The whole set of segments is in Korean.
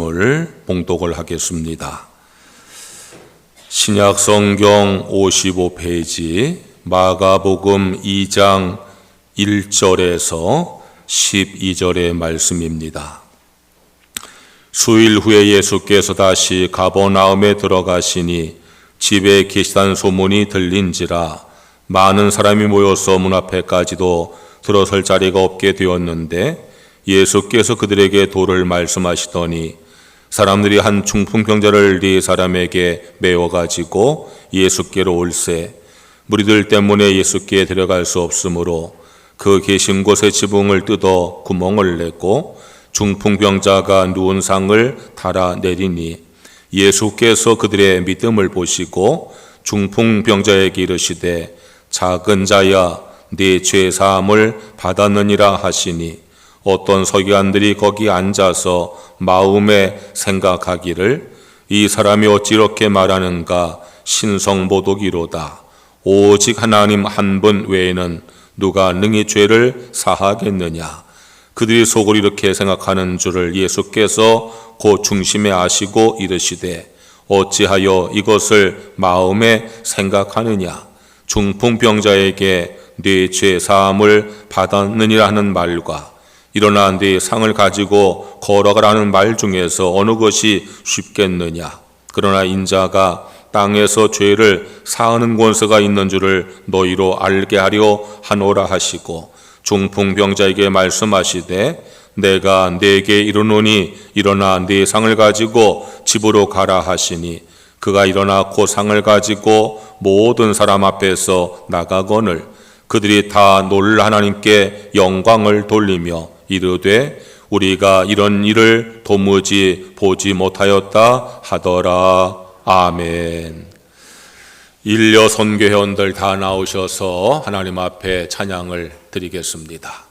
말씀을 봉독을 하겠습니다. 신약 성경 55페이지 마가복음 2장 1절에서 12절의 말씀입니다. 수일 후에 예수께서 다시 가버나움에 들어가시니 집에 계시다는 소문이 들린지라 많은 사람이 모여서 문 앞에까지도 들어설 자리가 없게 되었는데 예수께서 그들에게 도를 말씀하시더니 사람들이 한 중풍병자를 네 사람에게 메워가지고 예수께로 올세 무리들 때문에 예수께 데려갈 수 없으므로 그 계신 곳의 지붕을 뜯어 구멍을 냈고 중풍병자가 누운 상을 달아내리니 예수께서 그들의 믿음을 보시고 중풍병자에게 이르시되 작은 자야 네 죄 사함을 받았느니라 하시니 어떤 서기관들이 거기 앉아서 마음에 생각하기를 이 사람이 어찌 이렇게 말하는가 신성모독이로다. 오직 하나님 한 분 외에는 누가 능히 죄를 사하겠느냐. 그들이 속으로 이렇게 생각하는 줄을 예수께서 그 중심에 아시고 이르시되 어찌하여 이것을 마음에 생각하느냐. 중풍병자에게 네 죄 사함을 받았느니라 하는 말과 일어나 네 상을 가지고 걸어가라는 말 중에서 어느 것이 쉽겠느냐. 그러나 인자가 땅에서 죄를 사하는 권세가 있는 줄을 너희로 알게 하려 하노라 하시고 중풍병자에게 말씀하시되 내가 네게 이르노니 일어나 네 상을 가지고 집으로 가라 하시니 그가 일어나 그 상을 가지고 모든 사람 앞에서 나가거늘 그들이 다 놀라 하나님께 영광을 돌리며 이르되 우리가 이런 일을 도무지 보지 못하였다 하더라. 아멘. 인려 선교회원들 다 나오셔서 하나님 앞에 찬양을 드리겠습니다.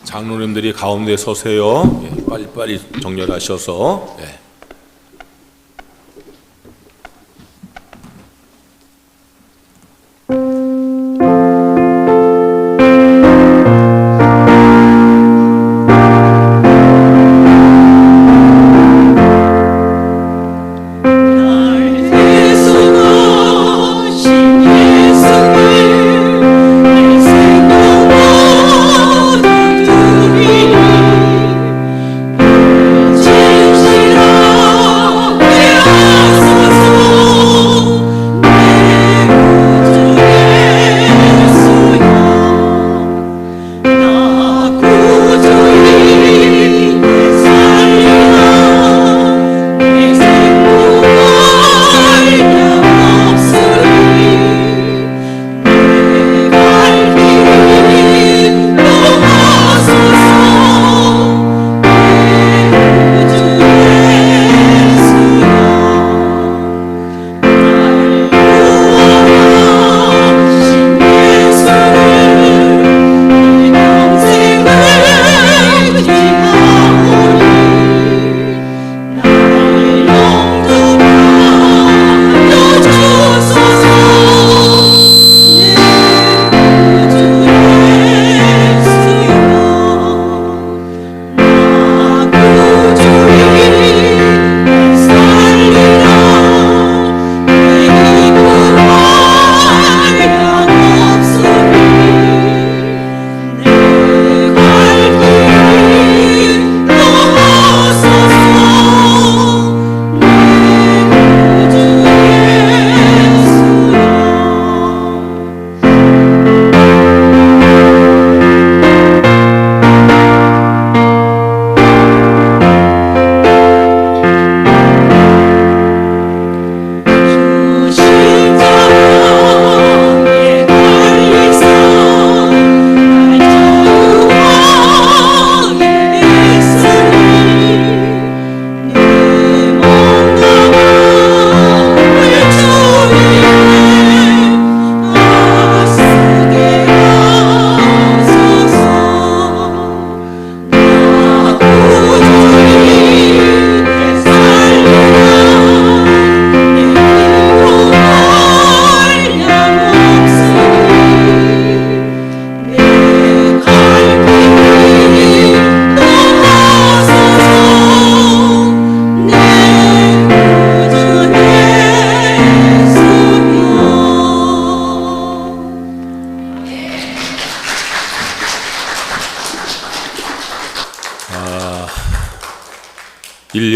장로님들이 가운데 서세요. 빨리빨리 정렬하셔서. Jesus.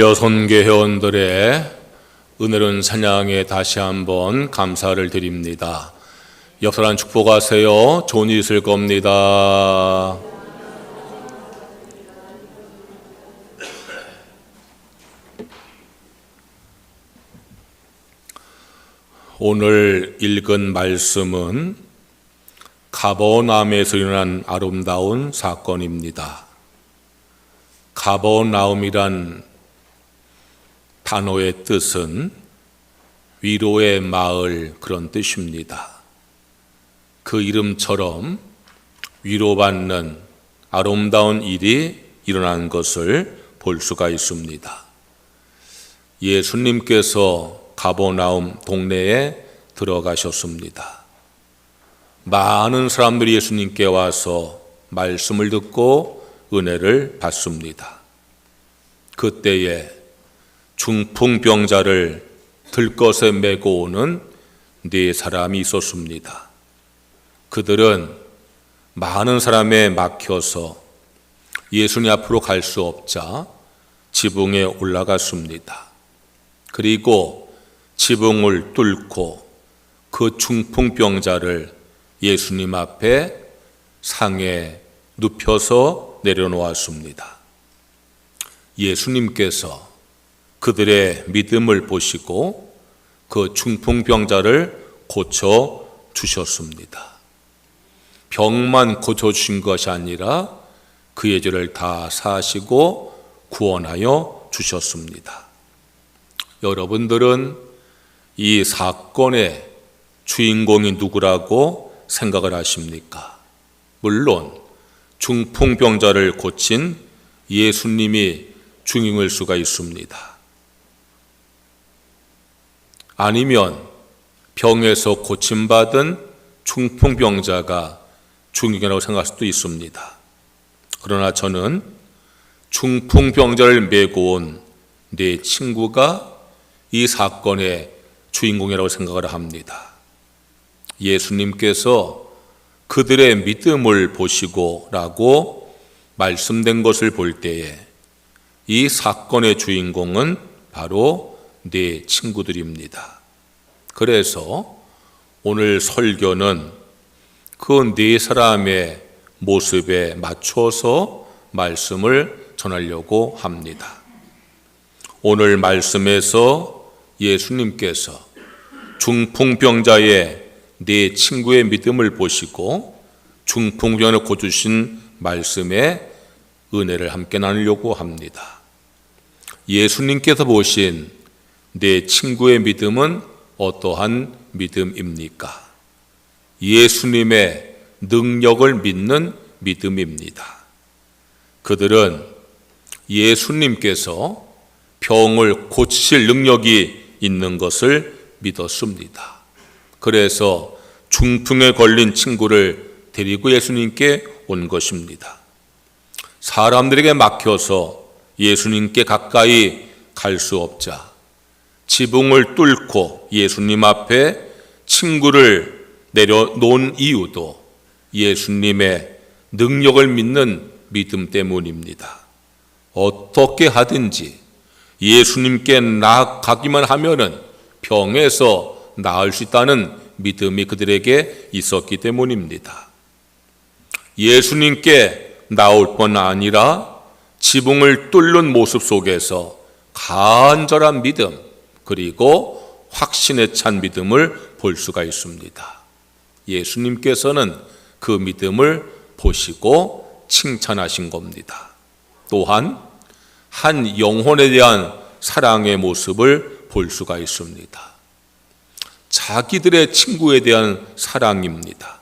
한려선교 회원들의 은혜로운 찬양에 다시 한번 감사를 드립니다. 역사랑 축복하세요. 좋은 일 있을 겁니다. 오늘 읽은 말씀은 가버나움에서 일어난 아름다운 사건입니다. 가버나움이란 단어의 뜻은 위로의 마을, 그런 뜻입니다. 그 이름처럼 위로받는 아름다운 일이 일어난 것을 볼 수가 있습니다. 예수님께서 가버나움 동네에 들어가셨습니다. 많은 사람들이 예수님께 와서 말씀을 듣고 은혜를 받습니다. 그때에 중풍병자를 들것에 메고 오는 네 사람이 있었습니다. 그들은 많은 사람에 막혀서 예수님 앞으로 갈 수 없자 지붕에 올라갔습니다. 그리고 지붕을 뚫고 그 중풍병자를 예수님 앞에 상에 눕혀서 내려놓았습니다. 예수님께서 그들의 믿음을 보시고 그 중풍병자를 고쳐 주셨습니다. 병만 고쳐 주신 것이 아니라 그의 죄를 다 사하시고 구원하여 주셨습니다. 여러분들은 이 사건의 주인공이 누구라고 생각을 하십니까? 물론 중풍병자를 고친 예수님이 주인공일 수가 있습니다. 아니면 병에서 고침받은 중풍병자가 주인공이라고 생각할 수도 있습니다. 그러나 저는 중풍병자를 메고 온 내 친구가 이 사건의 주인공이라고 생각을 합니다. 예수님께서 그들의 믿음을 보시고 라고 말씀된 것을 볼 때에 이 사건의 주인공은 바로 네 친구들입니다. 그래서 오늘 설교는 그 네 사람의 모습에 맞춰서 말씀을 전하려고 합니다. 오늘 말씀에서 예수님께서 중풍병자의 네 친구의 믿음을 보시고 중풍병을 고주신 말씀에 은혜를 함께 나누려고 합니다. 예수님께서 보신 네 친구의 믿음은 어떠한 믿음입니까? 예수님의 능력을 믿는 믿음입니다. 그들은 예수님께서 병을 고치실 능력이 있는 것을 믿었습니다. 그래서 중풍에 걸린 친구를 데리고 예수님께 온 것입니다. 사람들에게 막혀서 예수님께 가까이 갈 수 없자 지붕을 뚫고 예수님 앞에 친구를 내려놓은 이유도 예수님의 능력을 믿는 믿음 때문입니다. 어떻게 하든지 예수님께 나아가기만 하면은 병에서 나을 수 있다는 믿음이 그들에게 있었기 때문입니다. 예수님께 나올 뿐 아니라 지붕을 뚫는 모습 속에서 간절한 믿음, 그리고 확신에 찬 믿음을 볼 수가 있습니다. 예수님께서는 그 믿음을 보시고 칭찬하신 겁니다. 또한 한 영혼에 대한 사랑의 모습을 볼 수가 있습니다. 자기들의 친구에 대한 사랑입니다.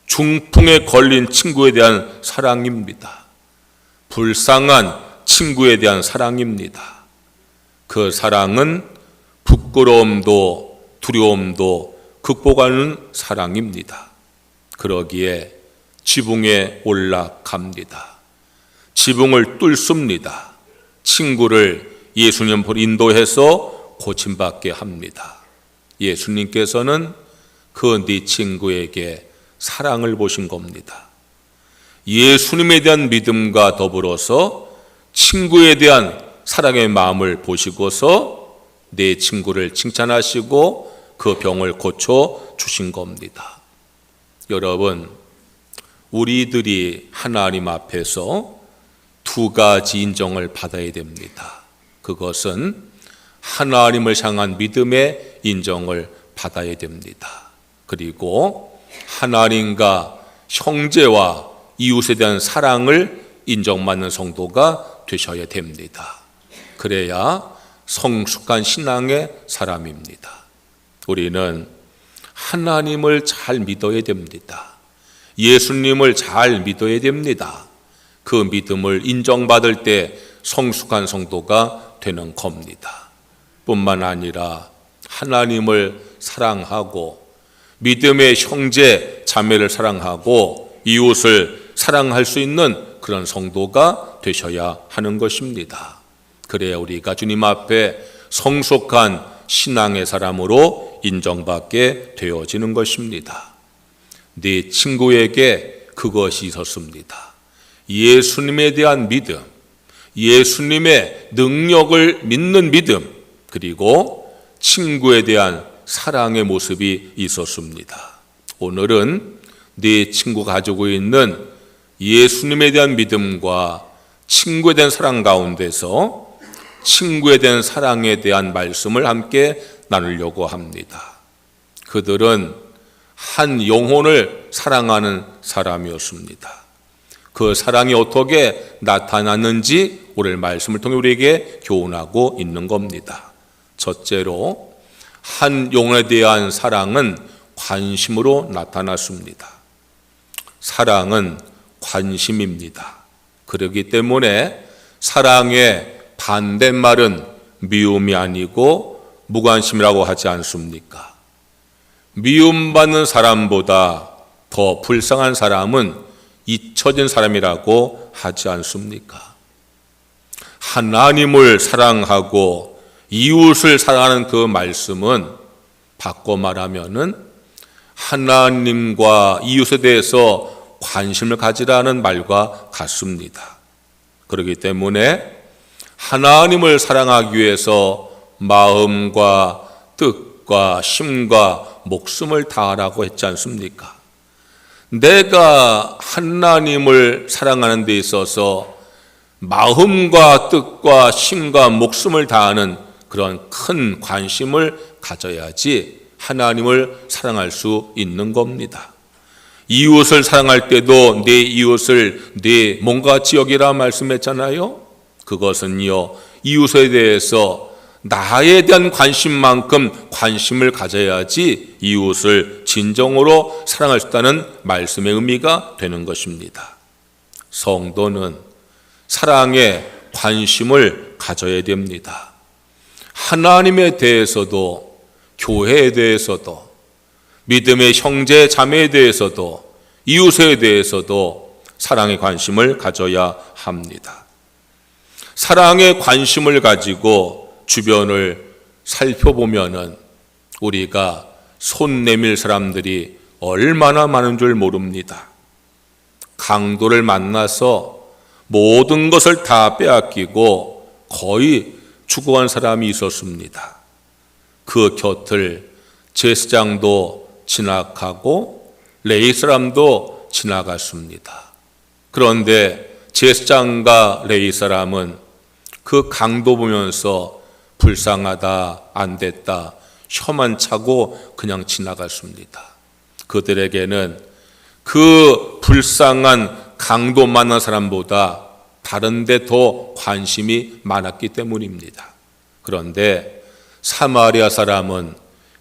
중풍에 걸린 친구에 대한 사랑입니다. 불쌍한 친구에 대한 사랑입니다. 그 사랑은 부끄러움도 두려움도 극복하는 사랑입니다. 그러기에 지붕에 올라갑니다. 지붕을 뚫습니다. 친구를 예수님 앞으로 인도해서 고침받게 합니다. 예수님께서는 그 네 친구에게 사랑을 보신 겁니다. 예수님에 대한 믿음과 더불어서 친구에 대한 사랑의 마음을 보시고서 내 친구를 칭찬하시고 그 병을 고쳐 주신 겁니다. 여러분, 우리들이 하나님 앞에서 두 가지 인정을 받아야 됩니다. 그것은 하나님을 향한 믿음의 인정을 받아야 됩니다. 그리고 하나님과 형제와 이웃에 대한 사랑을 인정받는 성도가 되셔야 됩니다. 그래야 성숙한 신앙의 사람입니다. 우리는 하나님을 잘 믿어야 됩니다. 예수님을 잘 믿어야 됩니다. 그 믿음을 인정받을 때 성숙한 성도가 되는 겁니다. 뿐만 아니라 하나님을 사랑하고 믿음의 형제, 자매를 사랑하고 이웃을 사랑할 수 있는 그런 성도가 되셔야 하는 것입니다. 그래야 우리가 주님 앞에 성숙한 신앙의 사람으로 인정받게 되어지는 것입니다. 네 친구에게 그것이 있었습니다. 예수님에 대한 믿음, 예수님의 능력을 믿는 믿음, 그리고 친구에 대한 사랑의 모습이 있었습니다. 오늘은 네 친구가 가지고 있는 예수님에 대한 믿음과 친구에 대한 사랑 가운데서 친구에 대한 사랑에 대한 말씀을 함께 나누려고 합니다. 그들은 한 영혼을 사랑하는 사람이었습니다. 그 사랑이 어떻게 나타났는지 오늘 말씀을 통해 우리에게 교훈하고 있는 겁니다. 첫째로, 한 영혼에 대한 사랑은 관심으로 나타났습니다. 사랑은 관심입니다. 그렇기 때문에 사랑의 반대말은 미움이 아니고 무관심이라고 하지 않습니까? 미움받는 사람보다 더 불쌍한 사람은 잊혀진 사람이라고 하지 않습니까? 하나님을 사랑하고 이웃을 사랑하는 그 말씀은 바꿔 말하면은 하나님과 이웃에 대해서 관심을 가지라는 말과 같습니다. 그렇기 때문에 하나님을 사랑하기 위해서 마음과 뜻과 힘과 목숨을 다하라고 했지 않습니까? 내가 하나님을 사랑하는 데 있어서 마음과 뜻과 힘과 목숨을 다하는 그런 큰 관심을 가져야지 하나님을 사랑할 수 있는 겁니다. 이웃을 사랑할 때도 내 이웃을 내 몸같이 여기라 말씀했잖아요. 그것은요, 이웃에 대해서 나에 대한 관심만큼 관심을 가져야지 이웃을 진정으로 사랑할 수 있다는 말씀의 의미가 되는 것입니다. 성도는 사랑에 관심을 가져야 됩니다. 하나님에 대해서도, 교회에 대해서도, 믿음의 형제 자매에 대해서도, 이웃에 대해서도 사랑의 관심을 가져야 합니다. 사랑의 관심을 가지고 주변을 살펴보면은 우리가 손 내밀 사람들이 얼마나 많은 줄 모릅니다. 강도를 만나서 모든 것을 다 빼앗기고 거의 죽어간 사람이 있었습니다. 그 곁을 제사장도 지나가고 레위 사람도 지나갔습니다. 그런데 제사장과 레위 사람은 그 강도 보면서 불쌍하다, 안 됐다, 혀만 차고 그냥 지나갔습니다. 그들에게는 그 불쌍한 강도 만난 사람보다 다른 데 더 관심이 많았기 때문입니다. 그런데 사마리아 사람은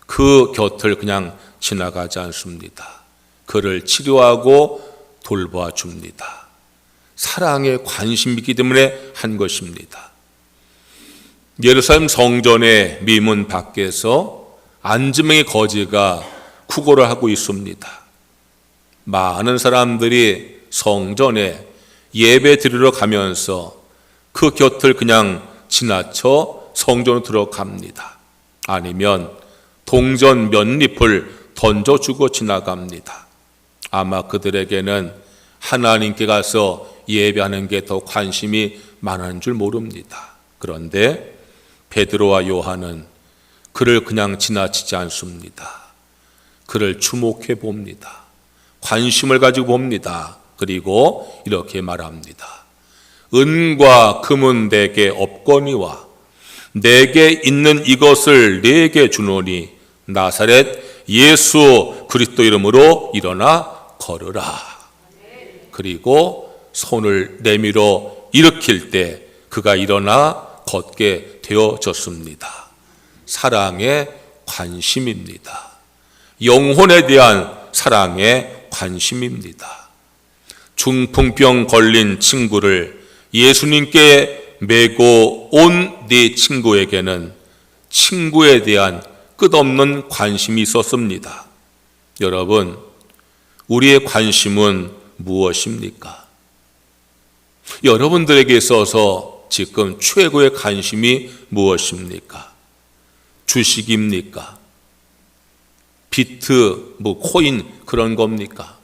그 곁을 그냥 지나가지 않습니다. 그를 치료하고 돌봐 줍니다. 사랑에 관심이 있기 때문에 한 것입니다. 예루살렘 성전의 미문 밖에서 안지명의 거지가 구걸을 하고 있습니다. 많은 사람들이 성전에 예배 드리러 가면서 그 곁을 그냥 지나쳐 성전으로 들어갑니다. 아니면 동전 몇 잎을 던져주고 지나갑니다. 아마 그들에게는 하나님께 가서 예배하는 게 더 관심이 많은 줄 모릅니다. 그런데 베드로와 요한은 그를 그냥 지나치지 않습니다. 그를 주목해 봅니다. 관심을 가지고 봅니다. 그리고 이렇게 말합니다. 은과 금은 내게 없거니와 내게 있는 이것을 내게 주노니 나사렛 예수 그리스도 이름으로 일어나 걸으라. 그리고 손을 내밀어 일으킬 때 그가 일어나 걷게 되어졌습니다. 사랑의 관심입니다. 영혼에 대한 사랑의 관심입니다. 중풍병 걸린 친구를 예수님께 메고 온 네 친구에게는 친구에 대한 끝없는 관심이 있었습니다. 여러분, 우리의 관심은 무엇입니까? 여러분들에게 있어서 지금 최고의 관심이 무엇입니까? 주식입니까? 비트, 코인 그런 겁니까?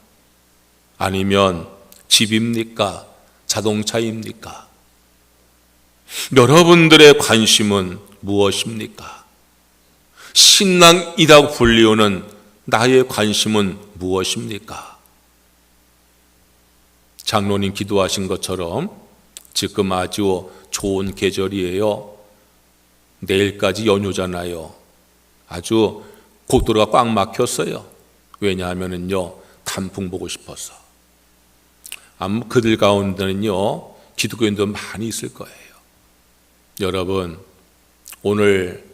아니면 집입니까? 자동차입니까? 여러분들의 관심은 무엇입니까? 신앙이라고 불리우는 나의 관심은 무엇입니까? 장로님 기도하신 것처럼 지금 아주 좋은 계절이에요. 내일까지 연휴잖아요. 아주 고도로가 꽉 막혔어요. 왜냐하면은요, 단풍 보고 싶어서. 아마 그들 가운데는요, 기독교인도 많이 있을 거예요. 여러분, 오늘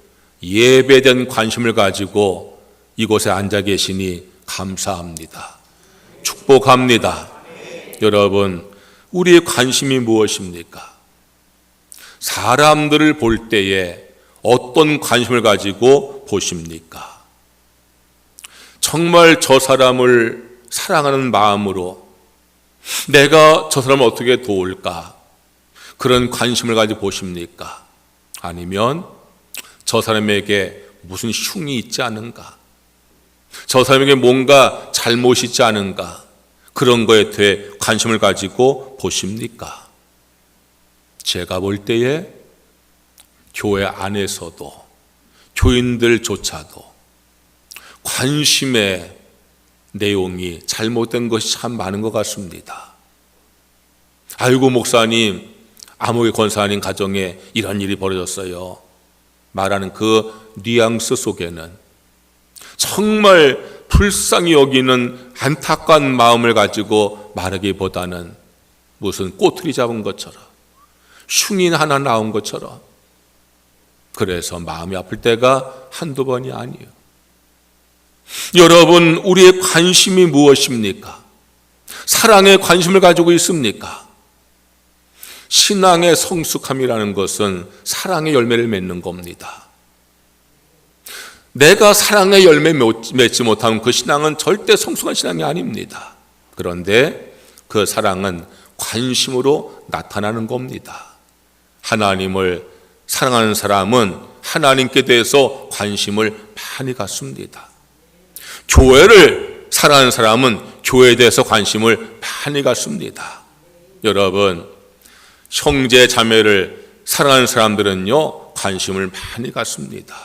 예배에 대한 관심을 가지고 이곳에 앉아 계시니 감사합니다. 축복합니다. 여러분, 우리의 관심이 무엇입니까? 사람들을 볼 때에 어떤 관심을 가지고 보십니까? 정말 저 사람을 사랑하는 마음으로 내가 저 사람을 어떻게 도울까? 그런 관심을 가지고 보십니까? 아니면 저 사람에게 무슨 흉이 있지 않은가? 저 사람에게 뭔가 잘못이 있지 않은가? 그런 거에 대해 관심을 가지고 보십니까? 제가 볼 때에 교회 안에서도 교인들조차도 관심의 내용이 잘못된 것이 참 많은 것 같습니다. 아이고 목사님, 아무개 권사님 가정에 이런 일이 벌어졌어요. 말하는 그 뉘앙스 속에는 정말 불쌍히 여기는 안타까운 마음을 가지고 말하기보다는 무슨 꼬투리 잡은 것처럼 흉이 하나 나온 것처럼, 그래서 마음이 아플 때가 한두 번이 아니에요. 여러분, 우리의 관심이 무엇입니까? 사랑에 관심을 가지고 있습니까? 신앙의 성숙함이라는 것은 사랑의 열매를 맺는 겁니다. 내가 사랑의 열매 맺지 못하면 그 신앙은 절대 성숙한 신앙이 아닙니다. 그런데 그 사랑은 관심으로 나타나는 겁니다. 하나님을 사랑하는 사람은 하나님께 대해서 관심을 많이 갖습니다. 교회를 사랑하는 사람은 교회에 대해서 관심을 많이 갖습니다. 여러분, 형제 자매를 사랑하는 사람들은요, 관심을 많이 갖습니다.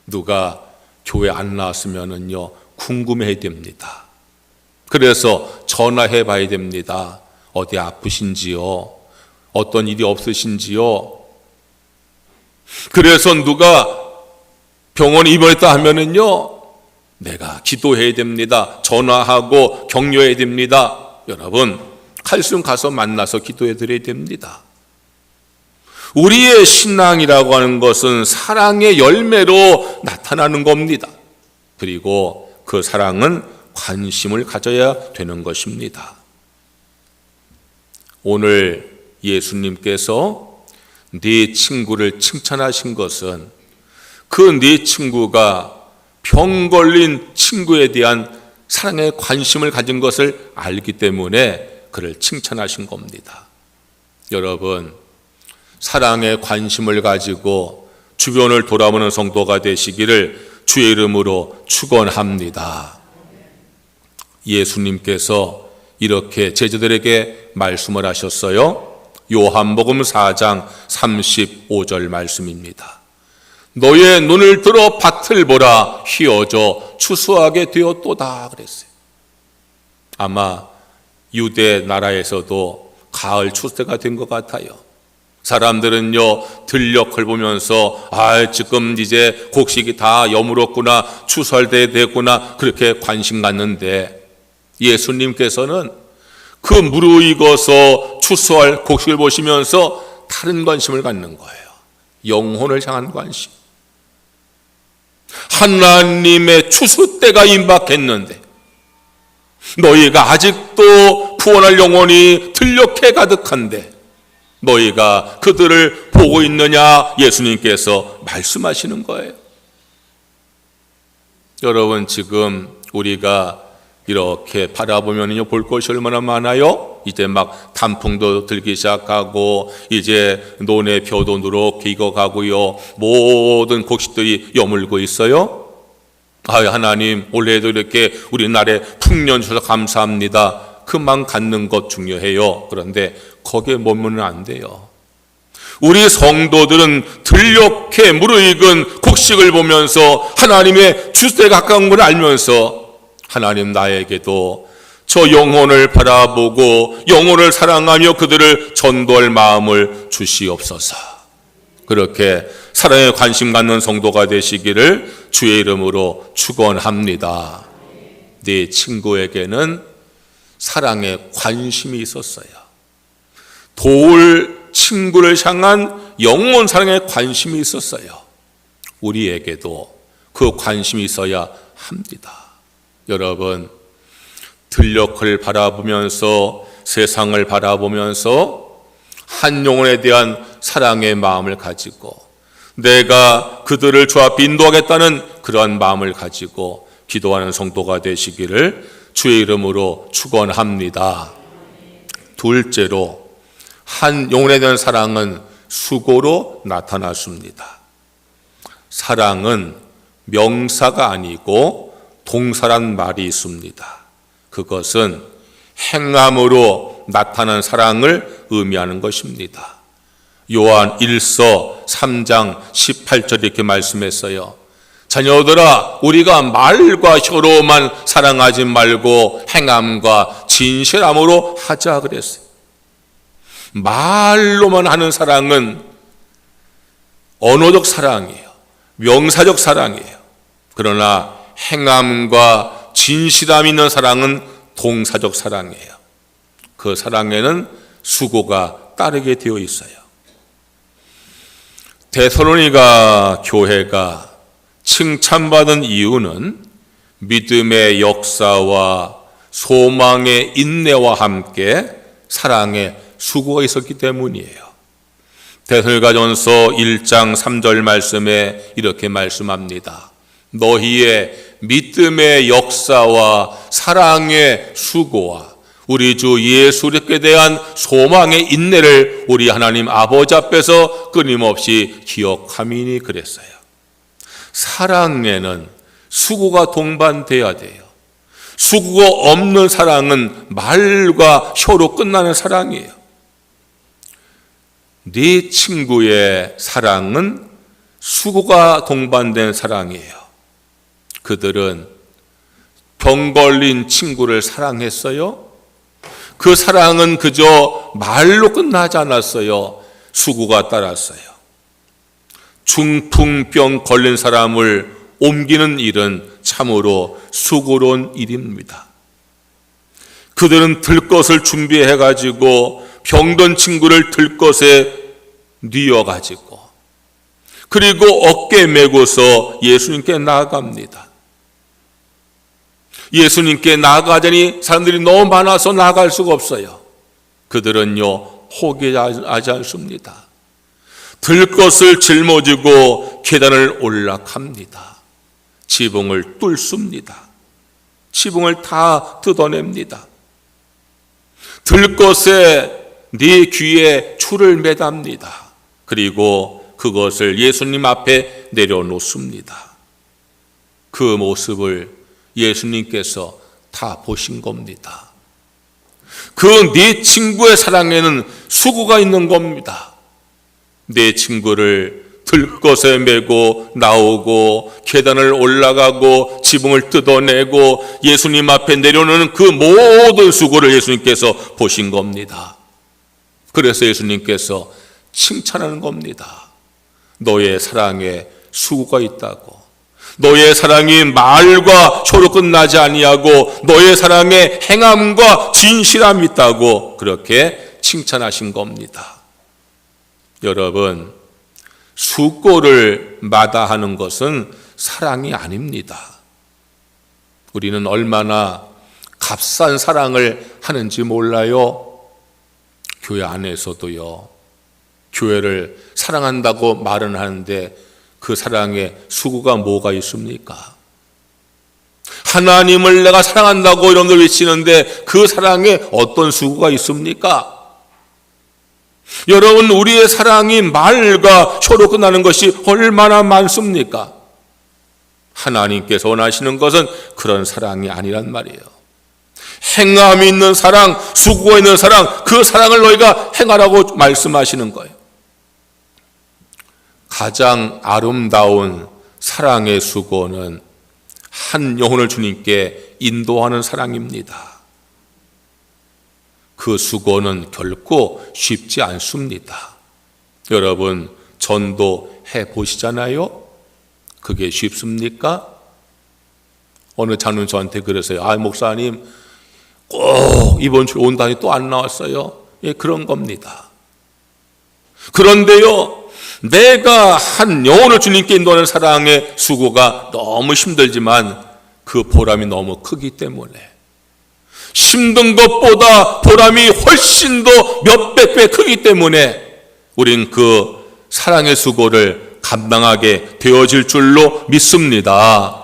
누가 교회 안 나왔으면은요, 궁금해야 됩니다. 그래서 전화해 봐야 됩니다. 어디 아프신지요? 어떤 일이 없으신지요? 그래서 누가 병원에 입원했다 하면은요, 내가 기도해야 됩니다. 전화하고 격려해야 됩니다. 여러분, 칼슘 가서 만나서 기도해 드려야 됩니다. 우리의 신앙이라고 하는 것은 사랑의 열매로 나타나는 겁니다. 그리고 그 사랑은 관심을 가져야 되는 것입니다. 오늘 예수님께서 네 친구를 칭찬하신 것은 그 네 친구가 병 걸린 친구에 대한 사랑의 관심을 가진 것을 알기 때문에 그를 칭찬하신 겁니다. 여러분, 사랑의 관심을 가지고 주변을 돌아보는 성도가 되시기를 주의 이름으로 축원합니다. 예수님께서 이렇게 제자들에게 말씀을 하셨어요. 요한복음 4장 35절 말씀입니다. 너의 눈을 들어 밭을 보라, 휘어져 추수하게 되었도다 그랬어요. 아마 유대 나라에서도 가을 추수가 된 것 같아요. 사람들은요, 들녘을 보면서 지금 이제 곡식이 다 여물었구나, 추수할 때 됐구나, 그렇게 관심 갖는데, 예수님께서는 그 무르익어서 추수할 곡식을 보시면서 다른 관심을 갖는 거예요. 영혼을 향한 관심. 하나님의 추수 때가 임박했는데 너희가 아직도 구원할 영혼이 들녘에 가득한데 너희가 그들을 보고 있느냐? 예수님께서 말씀하시는 거예요. 여러분, 지금 우리가 이렇게 바라보면요, 볼 것이 얼마나 많아요? 이제 막 단풍도 들기 시작하고, 이제 논의 벼도 누렇게 익어가고요, 모든 곡식들이 여물고 있어요. 하나님, 올해도 이렇게 우리 날에 풍년 주셔서 감사합니다. 그만 갖는 것 중요해요. 그런데 거기에 머무르면 안 돼요. 우리 성도들은 들녘에 무르익은 곡식을 보면서 하나님의 주세에 가까운 걸 알면서 하나님, 나에게도 저 영혼을 바라보고 영혼을 사랑하며 그들을 전도할 마음을 주시옵소서. 그렇게 사랑에 관심 갖는 성도가 되시기를 주의 이름으로 축원합니다. 네 친구에게는 사랑에 관심이 있었어요. 도울 친구를 향한 영혼 사랑에 관심이 있었어요. 우리에게도 그 관심이 있어야 합니다. 여러분, 들녘을 바라보면서 세상을 바라보면서 한 영혼에 대한 사랑의 마음을 가지고 내가 그들을 주 앞에 인도하겠다는 그러한 마음을 가지고 기도하는 성도가 되시기를 주의 이름으로 축원합니다. 둘째로, 한 영혼에 대한 사랑은 수고로 나타났습니다. 사랑은 명사가 아니고 동사란 말이 있습니다. 그것은 행함으로 나타난 사랑을 의미하는 것입니다. 요한 1서 3장 18절 이렇게 말씀했어요. 자녀들아, 우리가 말과 혀로만 사랑하지 말고 행함과 진실함으로 하자 그랬어요. 말로만 하는 사랑은 언어적 사랑이에요. 명사적 사랑이에요. 그러나 행함과 진실함이 있는 사랑은 동사적 사랑이에요. 그 사랑에는 수고가 따르게 되어 있어요. 데살로니가 교회가 칭찬받은 이유는 믿음의 역사와 소망의 인내와 함께 사랑의 수고가 있었기 때문이에요. 데살로니가전서 1장 3절 말씀에 이렇게 말씀합니다. 너희의 믿음의 역사와 사랑의 수고와 우리 주 예수 그리스도에 대한 소망의 인내를 우리 하나님 아버지 앞에서 끊임없이 기억함이니 그랬어요. 사랑에는 수고가 동반돼야 돼요. 수고가 없는 사랑은 말과 혀로 끝나는 사랑이에요. 네 친구의 사랑은 수고가 동반된 사랑이에요. 그들은 병 걸린 친구를 사랑했어요. 그 사랑은 그저 말로 끝나지 않았어요. 수고가 따랐어요. 중풍병 걸린 사람을 옮기는 일은 참으로 수고로운 일입니다. 그들은 들것을 준비해가지고 병든 친구를 들것에 뉘어가지고 그리고 어깨에 메고서 예수님께 나아갑니다. 예수님께 나아가자니 사람들이 너무 많아서 나아갈 수가 없어요. 그들은요, 포기하지 않습니다. 들것을 짊어지고 계단을 올라갑니다. 지붕을 뚫습니다. 지붕을 다 뜯어냅니다. 들것에 네 귀에 줄을 매답니다. 그리고 그것을 예수님 앞에 내려놓습니다. 그 모습을 예수님께서 다 보신 겁니다. 그 네 친구의 사랑에는 수고가 있는 겁니다. 내 친구를 들것에 메고 나오고 계단을 올라가고 지붕을 뜯어내고 예수님 앞에 내려오는 그 모든 수고를 예수님께서 보신 겁니다. 그래서 예수님께서 칭찬하는 겁니다. 너의 사랑에 수고가 있다고. 너의 사랑이 말과 쇼로 끝나지 아니하고 너의 사랑에 행함과 진실함이 있다고 그렇게 칭찬하신 겁니다. 여러분, 수고를 마다하는 것은 사랑이 아닙니다. 우리는 얼마나 값싼 사랑을 하는지 몰라요. 교회 안에서도요. 교회를 사랑한다고 말은 하는데 그 사랑에 수고가 뭐가 있습니까? 하나님을 내가 사랑한다고 여러분들 외치는데 그 사랑에 어떤 수고가 있습니까? 여러분, 우리의 사랑이 말과 쇼로 끝나는 것이 얼마나 많습니까? 하나님께서 원하시는 것은 그런 사랑이 아니란 말이에요. 행함이 있는 사랑, 수고가 있는 사랑, 그 사랑을 너희가 행하라고 말씀하시는 거예요. 가장 아름다운 사랑의 수고는 한 영혼을 주님께 인도하는 사랑입니다. 그 수고는 결코 쉽지 않습니다. 여러분, 전도해 보시잖아요? 그게 쉽습니까? 어느 장로는 저한테 그러세요. 목사님, 꼭 이번 주에 온다니 또 안 나왔어요. 예, 그런 겁니다. 그런데요, 내가 한 영혼을 주님께 인도하는 사랑의 수고가 너무 힘들지만 그 보람이 너무 크기 때문에, 힘든 것보다 보람이 훨씬 더 몇백 배 크기 때문에 우린 그 사랑의 수고를 감당하게 되어질 줄로 믿습니다.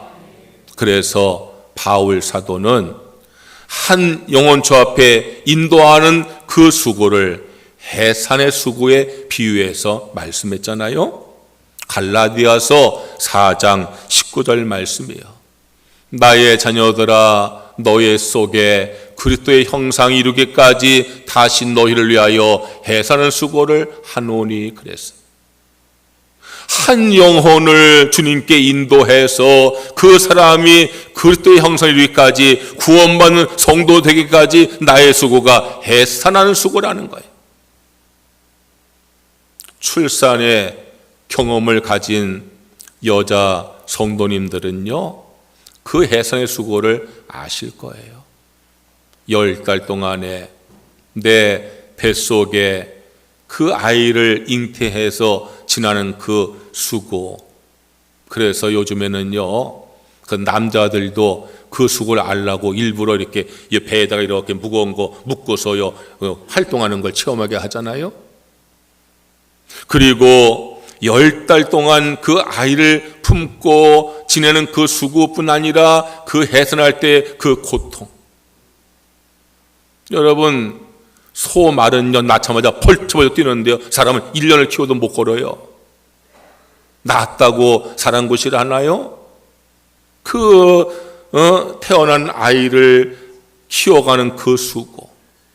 그래서 바울 사도는 한 영혼처 앞에 인도하는 그 수고를 해산의 수고에 비유해서 말씀했잖아요. 갈라디아서 4장 19절 말씀이에요. 나의 자녀들아, 너의 속에 그리스도의 형상이 이루기까지 다시 너희를 위하여 해산의 수고를 하노니 그랬어요. 한 영혼을 주님께 인도해서 그 사람이 그리스도의 형상을 이루기까지, 구원받는 성도 되기까지 나의 수고가 해산하는 수고라는 거예요. 출산의 경험을 가진 여자 성도님들은요, 그 해산의 수고를 아실 거예요. 10달 동안에 내 뱃속에 그 아이를 잉태해서 지나는 그 수고. 그래서 요즘에는요, 그 남자들도 그 수고를 알라고 일부러 이렇게 배에다가 이렇게 무거운 거 묶어서요, 활동하는 걸 체험하게 하잖아요. 그리고 10달 동안 그 아이를 품고 지내는 그 수고뿐 아니라 그 해산할 때 그 고통. 여러분, 소 마른 년 낳자마자 펄쩍펄쩍 뛰는데요, 사람은 1년을 키워도 못 걸어요. 낳았다고 사랑고시를 하나요? 태어난 아이를 키워가는 그 수고.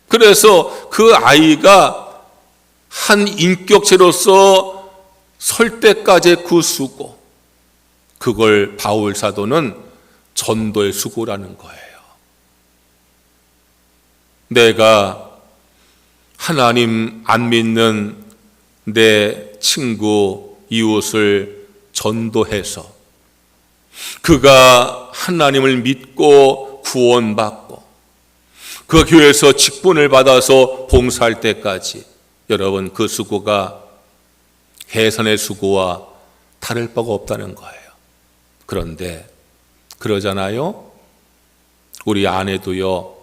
그래서 그 아이가 한 인격체로서 설 때까지의 그 수고, 그걸 바울 사도는 전도의 수고라는 거예요. 내가 하나님 안 믿는 내 친구, 이웃을 전도해서 그가 하나님을 믿고 구원받고 그 교회에서 직분을 받아서 봉사할 때까지, 여러분, 그 수고가 해산의 수고와 다를 바가 없다는 거예요. 그런데 그러잖아요. 우리 아내도요,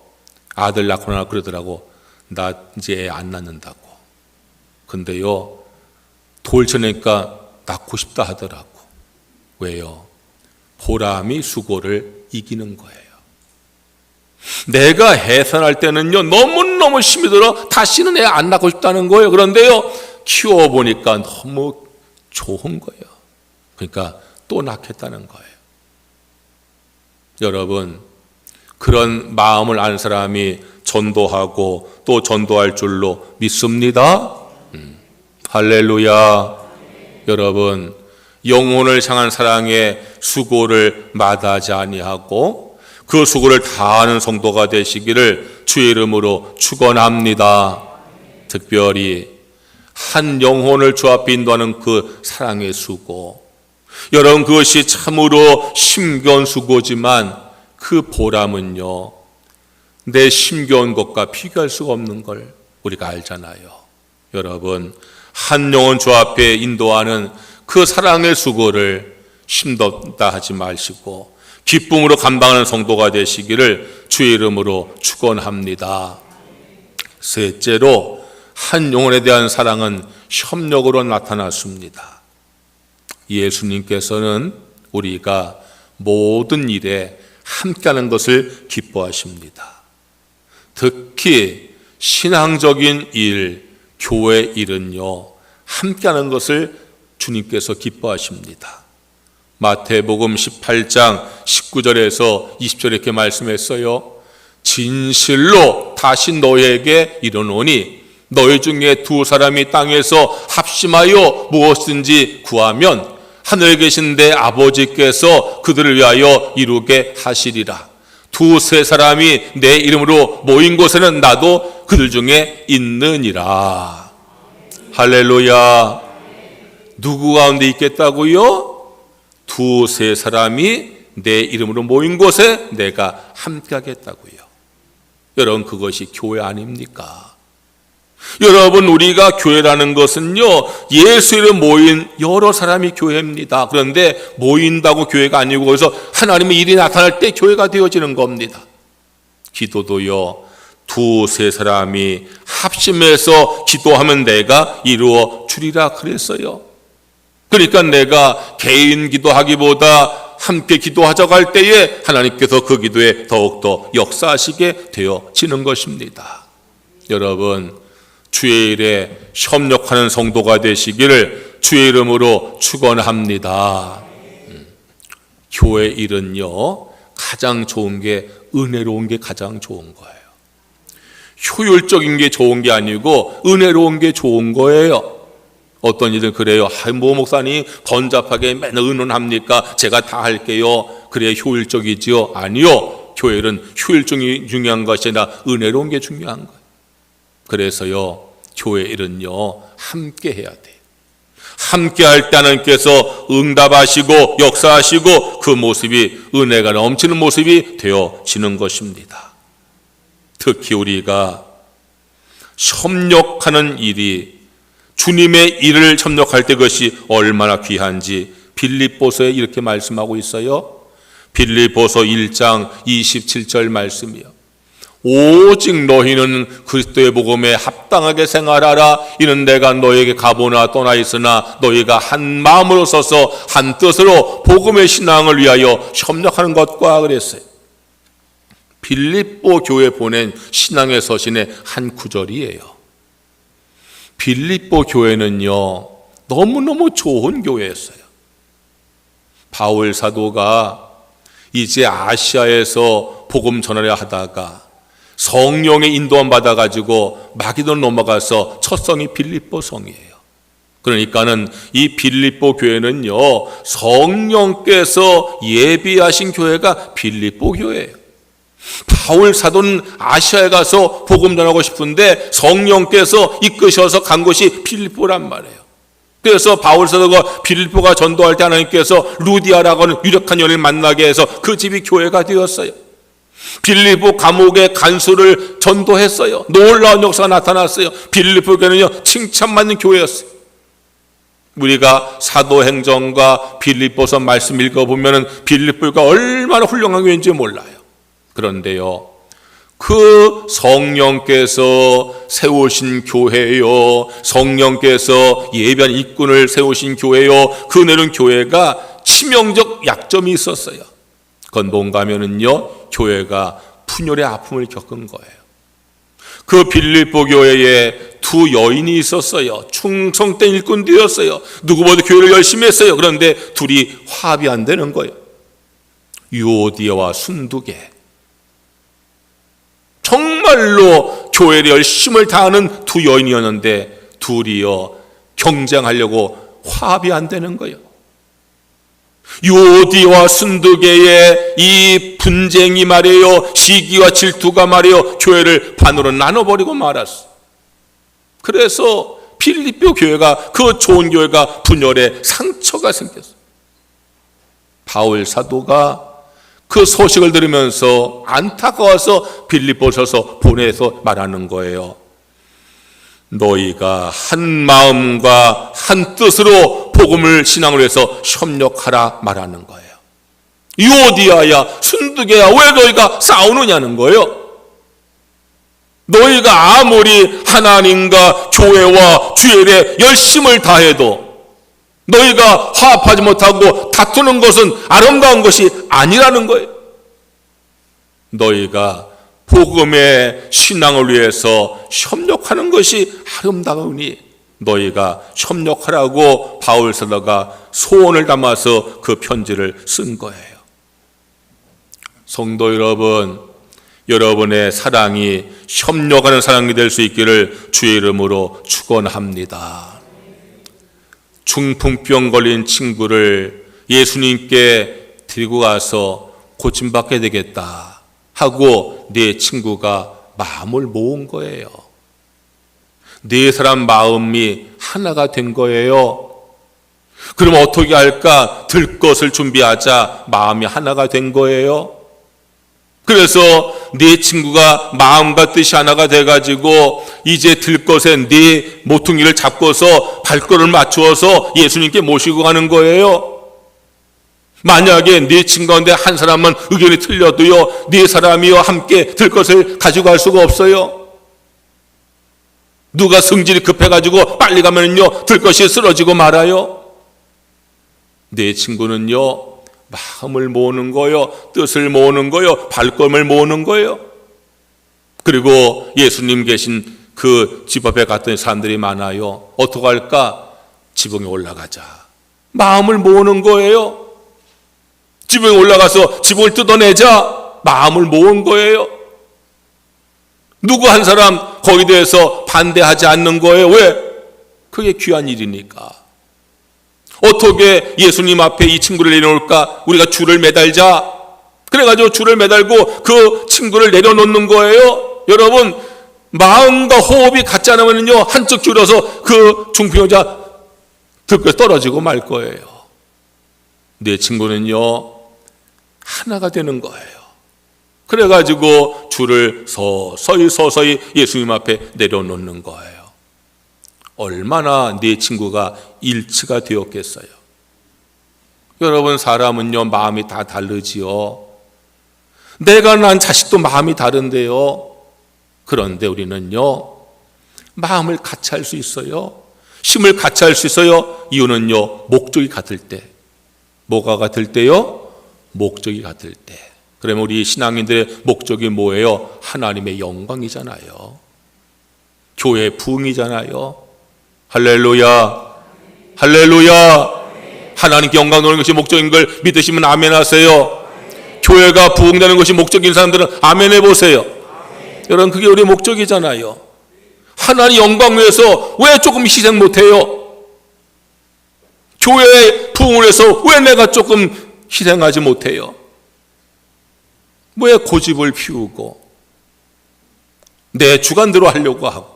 아들 낳고 나서 그러더라고. 나 이제 애 안 낳는다고. 근데요, 돌 쳐내니까 낳고 싶다 하더라고. 왜요? 보람이 수고를 이기는 거예요. 내가 해산할 때는요, 너무너무 힘이 들어 다시는 애 안 낳고 싶다는 거예요. 그런데요, 키워보니까 너무 좋은 거예요. 그러니까 또 낳겠다는 거예요. 여러분, 그런 마음을 아는 사람이 전도하고 또 전도할 줄로 믿습니다. 할렐루야. 여러분, 영혼을 향한 사랑의 수고를 마다하지 아니하고 그 수고를 다하는 성도가 되시기를 주의 이름으로 축원합니다. 특별히 한 영혼을 주 앞에 인도하는 그 사랑의 수고, 여러분, 그것이 참으로 힘겨운 수고지만 그 보람은요, 내 힘겨운 것과 비교할 수가 없는 걸 우리가 알잖아요. 여러분, 한 영혼 주 앞에 인도하는 그 사랑의 수고를 힘없다 하지 마시고 기쁨으로 감당하는 성도가 되시기를 주의 이름으로 축원합니다. 셋째로, 한 영혼에 대한 사랑은 협력으로 나타났습니다. 예수님께서는 우리가 모든 일에 함께하는 것을 기뻐하십니다. 특히 신앙적인 일, 교회 일은요, 함께하는 것을 주님께서 기뻐하십니다. 마태복음 18장 19절에서 20절에 이렇게 말씀했어요. 진실로 다시 너희에게 이르노니 너희 중에 두 사람이 땅에서 합심하여 무엇든지 구하면 하늘에 계신 내 아버지께서 그들을 위하여 이루게 하시리라. 두세 사람이 내 이름으로 모인 곳에는 나도 그들 중에 있느니라. 할렐루야. 누구 가운데 있겠다고요? 두세 사람이 내 이름으로 모인 곳에 내가 함께 하겠다고요. 여러분, 그것이 교회 아닙니까? 여러분, 우리가 교회라는 것은요, 예수 이름 모인 여러 사람이 교회입니다. 그런데 모인다고 교회가 아니고 거기서 하나님의 일이 나타날 때 교회가 되어지는 겁니다. 기도도요, 두세 사람이 합심해서 기도하면 내가 이루어 주리라 그랬어요. 그러니까 내가 개인 기도하기보다 함께 기도하자고 할 때에 하나님께서 그 기도에 더욱더 역사하시게 되어지는 것입니다. 여러분, 주의 일에 협력하는 성도가 되시기를 주의 이름으로 축원합니다. 교회 일은요, 가장 좋은 게, 은혜로운 게 가장 좋은 거예요. 효율적인 게 좋은 게 아니고 은혜로운 게 좋은 거예요. 어떤 일은 그래요. 뭐 목사님 번잡하게 맨날 의논합니까? 제가 다 할게요. 그래야 효율적이지요? 아니요. 교회는 효율적이 중요한 것이 아니라 은혜로운 게 중요한 거예요. 그래서요, 교회 일은요, 함께 해야 돼요. 함께 할 때 하나님께서 응답하시고 역사하시고 그 모습이 은혜가 넘치는 모습이 되어지는 것입니다. 특히 우리가 협력하는 일이, 주님의 일을 협력할 때 그것이 얼마나 귀한지 빌립보서에 이렇게 말씀하고 있어요. 빌립보서 1장 27절 말씀이요. 오직 너희는 그리스도의 복음에 합당하게 생활하라. 이는 내가 너에게 가보나 떠나 있으나 너희가 한 마음으로 서서 한 뜻으로 복음의 신앙을 위하여 협력하는 것과 그랬어요. 빌립보 교회 보낸 신앙의 서신의 한 구절이에요. 빌립보 교회는요, 너무너무 좋은 교회였어요. 바울 사도가 이제 아시아에서 복음 전하려 하다가 성령의 인도함 받아가지고 마게도냐 넘어가서 첫 성이 빌립보 성이에요. 그러니까는 이 빌립보 교회는요, 성령께서 예비하신 교회가 빌립보 교회예요. 바울 사도는 아시아에 가서 복음 전하고 싶은데 성령께서 이끄셔서 간 곳이 빌립보란 말이에요. 그래서 바울 사도가 빌립보가 전도할 때 하나님께서 루디아라고 하는 유력한 여인을 만나게 해서 그 집이 교회가 되었어요. 빌립보 감옥의 간수를 전도했어요. 놀라운 역사가 나타났어요. 빌립보 교회는요, 칭찬받는 교회였어요. 우리가 사도행전과 빌립보서 말씀 읽어보면 빌립보가 얼마나 훌륭한 교회인지 몰라요. 그런데요, 그 성령께서 세우신 교회요, 성령께서 예비한 일꾼을 세우신 교회요, 그 내는 교회가 치명적 약점이 있었어요. 그건 뭔가 하면은요, 교회가 분열의 아픔을 겪은 거예요. 그 빌립보 교회에 두 여인이 있었어요. 충성된 일꾼들이었어요. 누구보다 교회를 열심히 했어요. 그런데 둘이 화합이 안 되는 거예요. 유오디아와 순두계. 정말 정말로 교회에 열심을 다하는 두 여인이었는데 둘이요 경쟁하려고 화합이 안 되는 거예요. 유오디와 순두개의 이 분쟁이 말이에요, 시기와 질투가 말이에요, 교회를 반으로 나눠버리고 말았어. 그래서 필리포 교회가, 그 좋은 교회가 분열의 상처가 생겼어. 바울 사도가 그 소식을 들으면서 안타까워서 빌립보서서 보내서 말하는 거예요. 너희가 한 마음과 한 뜻으로 복음을 신앙으로 해서 협력하라 말하는 거예요. 유오디아야 순두개야 왜 너희가 싸우느냐는 거예요. 너희가 아무리 하나님과 교회와 주에 대해 열심을 다해도 너희가 화합하지 못하고 다투는 것은 아름다운 것이 아니라는 거예요. 너희가 복음의 신앙을 위해서 협력하는 것이 아름다우니 너희가 협력하라고 바울 사도가 소원을 담아서 그 편지를 쓴 거예요. 성도 여러분, 여러분의 사랑이 협력하는 사랑이 될 수 있기를 주의 이름으로 축원합니다. 중풍병 걸린 친구를 예수님께 데리고 가서 고침받게 되겠다 하고 네 친구가 마음을 모은 거예요. 네 사람 마음이 하나가 된 거예요. 그럼 어떻게 할까? 들 것을 준비하자 마음이 하나가 된 거예요. 그래서 네 친구가 마음과 뜻이 하나가 돼가지고 이제 들 것에 네 모퉁이를 잡고서 발걸음을 맞추어서 예수님께 모시고 가는 거예요. 만약에 네 친구 가운데 한 사람은 의견이 틀려도요, 네 사람이요 함께 들 것을 가지고 갈 수가 없어요. 누가 성질이 급해가지고 빨리 가면요 들 것이 쓰러지고 말아요. 네 친구는요 마음을 모으는 거요, 뜻을 모으는 거요, 발걸음을 모으는 거예요. 그리고 예수님 계신 그 집 앞에 갔더니 사람들이 많아요. 어떻게 할까? 지붕에 올라가자. 마음을 모으는 거예요. 지붕에 올라가서 지붕을 뜯어내자. 마음을 모은 거예요. 누구 한 사람 거기에 대해서 반대하지 않는 거예요. 왜? 그게 귀한 일이니까. 어떻게 예수님 앞에 이 친구를 내려놓을까? 우리가 줄을 매달자. 그래가지고 줄을 매달고 그 친구를 내려놓는 거예요. 여러분, 마음과 호흡이 같지 않으면요 한쪽 줄여서 그 중풍여자 들고서 떨어지고 말 거예요. 내 친구는요 하나가 되는 거예요. 그래가지고 줄을 서서히 예수님 앞에 내려놓는 거예요. 얼마나 네 친구가 일치가 되었겠어요. 여러분, 사람은요 마음이 다 다르지요. 내가 낳은 자식도 마음이 다른데요. 그런데 우리는요 마음을 같이 할 수 있어요. 힘을 같이 할 수 있어요. 이유는요 목적이 같을 때. 뭐가 같을 때요? 목적이 같을 때. 그러면 우리 신앙인들의 목적이 뭐예요? 하나님의 영광이잖아요. 교회의 부흥이잖아요. 할렐루야, 할렐루야. 하나님께 영광 돌리는 것이 목적인 걸 믿으시면 아멘 하세요. 교회가 부흥되는 것이 목적인 사람들은 아멘 해보세요. 여러분, 그게 우리의 목적이잖아요. 하나님 영광 위해서 왜 조금 희생 못해요? 교회의 부흥을 위해서 왜 내가 조금 희생하지 못해요? 왜 고집을 피우고 내 주관대로 하려고 하고.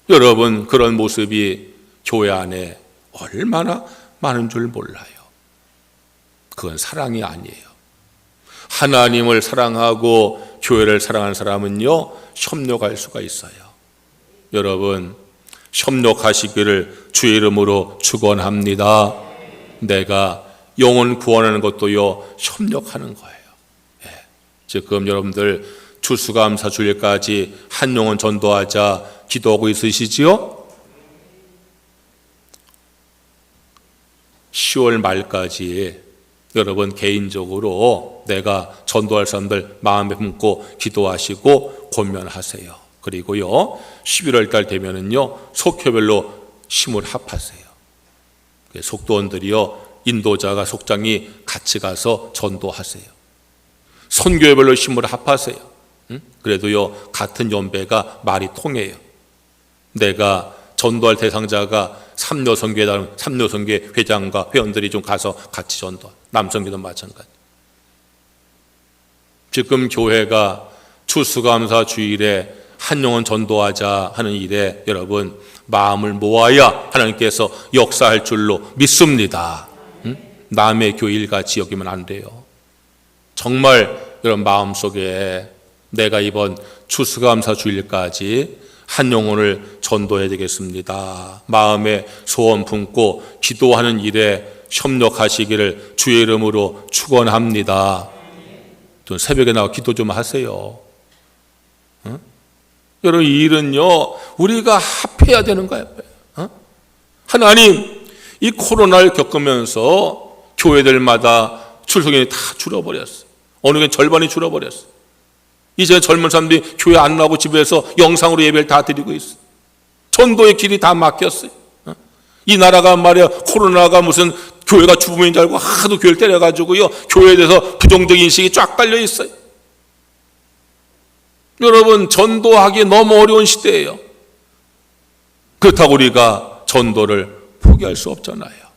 여러분, 그런 모습이 교회 안에 얼마나 많은 줄 몰라요. 그건 사랑이 아니에요. 하나님을 사랑하고 교회를 사랑하는 사람은요 협력할 수가 있어요. 여러분, 협력하시기를 주의 이름으로 축원합니다. 내가 영혼 구원하는 것도요 협력하는 거예요. 지금 여러분들 추수감사 주일까지 한 영혼 전도하자 기도하고 있으시지요? 10월 말까지 여러분 개인적으로 내가 전도할 사람들 마음에 품고 기도하시고 권면하세요. 그리고요 11월 달 되면은요 속효별로 힘을 합하세요. 속도원들이요 인도자가 속장이 같이 가서 전도하세요. 선교회별로 힘을 합하세요. 그래도요, 같은 연배가 말이 통해요. 내가 전도할 대상자가 삼여성교회 회장과 회원들이 좀 가서 같이 전도, 남성교도 마찬가지. 지금 교회가 추수감사 주일에 한 영혼 전도하자 하는 일에 여러분 마음을 모아야 하나님께서 역사할 줄로 믿습니다. 남의 교회 일같이 여기면 안 돼요. 정말 여러분 마음속에 내가 이번 추수감사 주일까지 한 영혼을 전도해야 되겠습니다. 마음에 소원 품고 기도하는 일에 협력하시기를 주의 이름으로 축원합니다. 좀 새벽에 나와 기도 좀 하세요. 여러분 이 일은요 우리가 합해야 되는 거예요. 하나님 이 코로나를 겪으면서 교회들마다 출석인이 다 줄어버렸어요. 어느 게 절반이 줄어버렸어요. 이제 젊은 사람들이 교회 안 나오고 집에서 영상으로 예배를 다 드리고 있어요. 전도의 길이 다 막혔어요. 이 나라가 말이야 코로나가 무슨 교회가 죽음인 줄 알고 하도 교회를 때려가지고요 교회에 대해서 부정적인 인식이 쫙 깔려 있어요. 여러분 전도하기 너무 어려운 시대예요. 그렇다고 우리가 전도를 포기할 수 없잖아요.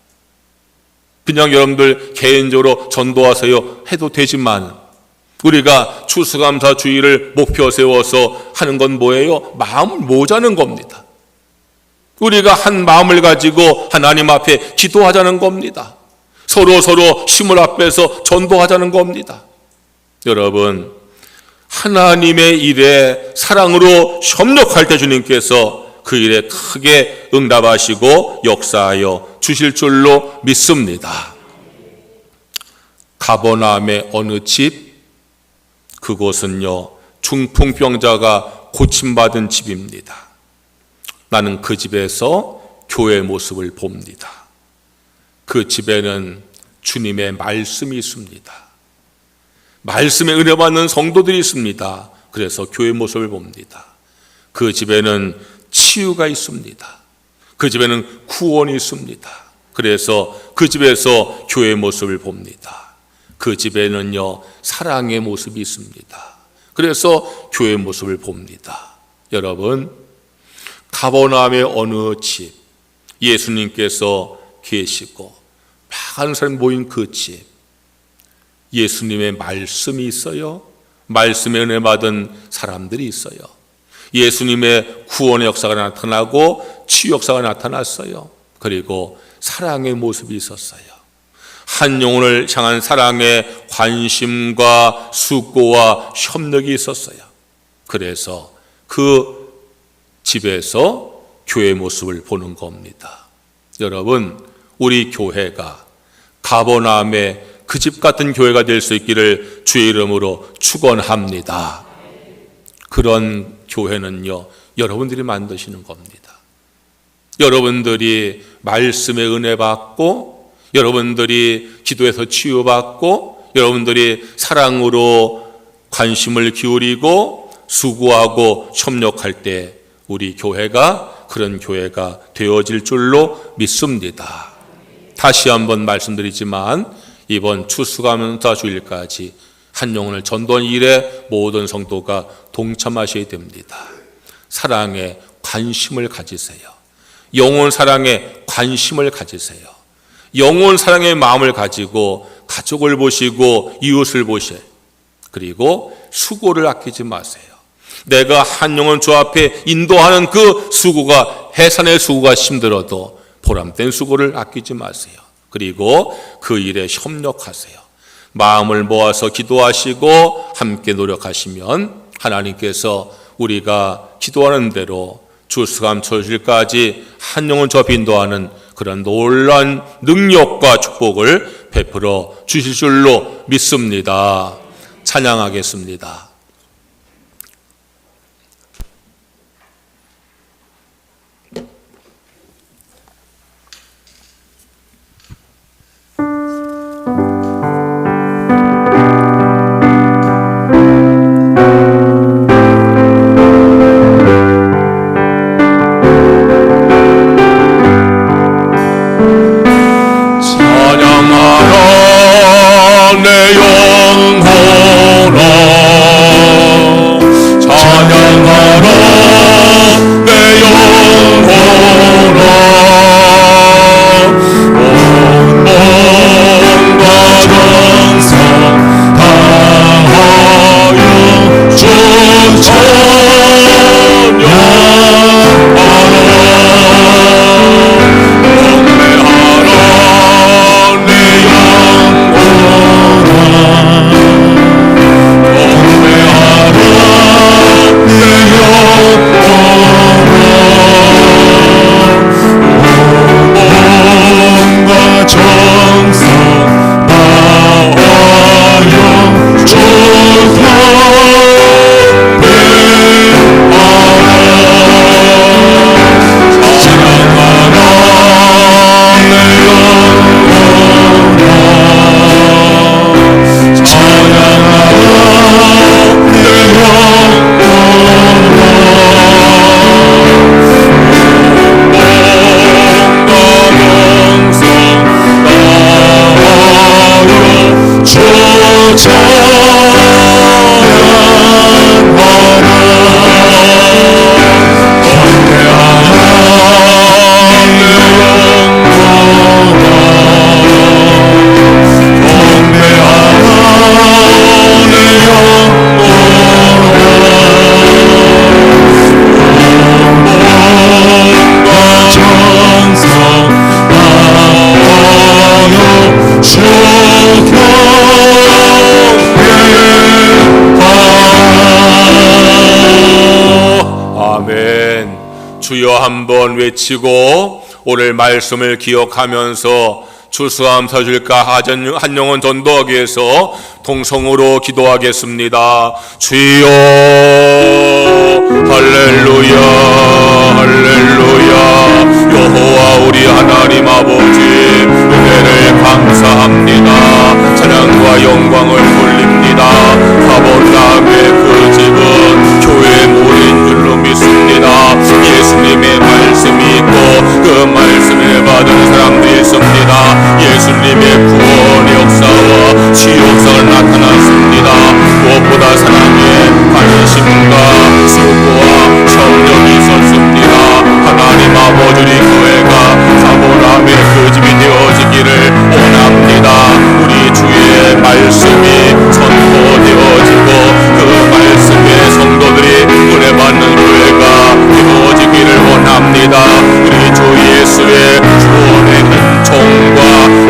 그냥 여러분들 개인적으로 전도하세요 해도 되지만 우리가 추수감사 주일을 목표 세워서 하는 건 뭐예요? 마음을 모자는 겁니다. 우리가 한 마음을 가지고 하나님 앞에 기도하자는 겁니다. 서로 심을 앞에서 전도하자는 겁니다. 여러분 하나님의 일에 사랑으로 협력할 때 주님께서 그 일에 크게 응답하시고 역사하여 주실 줄로 믿습니다. 가버나움의 어느 집, 그곳은요 중풍병자가 고침받은 집입니다. 나는 그 집에서 교회의 모습을 봅니다. 그 집에는 주님의 말씀이 있습니다. 말씀에 은혜 받는 성도들이 있습니다. 그래서 교회의 모습을 봅니다. 그 집에는 치유가 있습니다. 그 집에는 구원이 있습니다. 그래서 그 집에서 교회의 모습을 봅니다. 그 집에는요 사랑의 모습이 있습니다. 그래서 교회의 모습을 봅니다. 여러분 가버나움의 어느 집, 예수님께서 계시고 많은 사람이 모인 그 집, 예수님의 말씀이 있어요. 말씀에 은혜 받은 사람들이 있어요. 예수님의 구원의 역사가 나타나고 치유 역사가 나타났어요. 그리고 사랑의 모습이 있었어요. 한 영혼을 향한 사랑의 관심과 수고와 협력이 있었어요. 그래서 그 집에서 교회의 모습을 보는 겁니다. 여러분 우리 교회가 가버나움의 그 집 같은 교회가 될 수 있기를 주의 이름으로 축원합니다. 그런 교회는요 여러분들이 만드시는 겁니다. 여러분들이 말씀에 은혜 받고 여러분들이 기도에서 치유받고 여러분들이 사랑으로 관심을 기울이고 수고하고 협력할 때 우리 교회가 그런 교회가 되어질 줄로 믿습니다. 다시 한번 말씀드리지만 이번 추수감사 주일까지 한 영혼을 전도한 일에 모든 성도가 동참하셔야 됩니다. 사랑에 관심을 가지세요. 영혼 사랑에 관심을 가지세요. 영혼 사랑의 마음을 가지고 가족을 보시고 이웃을 보셔요. 그리고 수고를 아끼지 마세요. 내가 한 영혼 주 앞에 인도하는 그 수고가 해산의 수고가 힘들어도 보람된 수고를 아끼지 마세요. 그리고 그 일에 협력하세요. 마음을 모아서 기도하시고 함께 노력하시면 하나님께서 우리가 기도하는 대로 추수감사 주일까지 한 영혼 저 인도하는 그런 놀라운 능력과 축복을 베풀어 주실 줄로 믿습니다. 찬양하겠습니다. 내 영혼아 찬양하라 내 영혼아 온 몸과 정성 다하여 주 주여 한번 외치고 오늘 말씀을 기억하면서 추수감사 줄까 한 영혼 전도하기 위해서 동성으로 기도하겠습니다. 주여 할렐루야 할렐루야. 여호와 우리 하나님 아버지 은혜를 감사합니다. 찬양과 영광을 돌립니다. 아브라함의 그 집은 교회의 모인 줄로 믿습니다. 예수님의 말씀이 있고 그 말씀을 받은 사람들이 있습니다. 예수님의 구원의 역사와 치유 역사가 나타났습니다. 무엇보다 사랑의 관심과 수고와 성령이 있었습니다. 하나님 아버지 우리 교회가 아브라함의 그 집이 되어지기를 원합니다. 우리 주의 말씀이 선포되어지고 그 말씀의 성도들이 은혜 받는 교회가 되어지기를 원합니다. 우리 주 예수의 구원의 은총과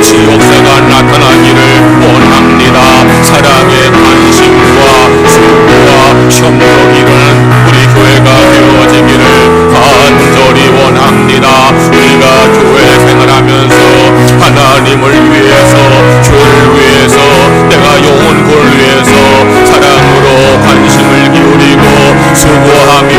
지역사가 나타나기를 원합니다. 사랑의 관심과 수고와 협력이는 우리 교회가 되어지기를 간절히 원합니다. 우리가 교회 생활하면서 하나님을 위해서 교회를 위해서 내가 영혼을 위해서 사랑으로 관심을 기울이고 수고하며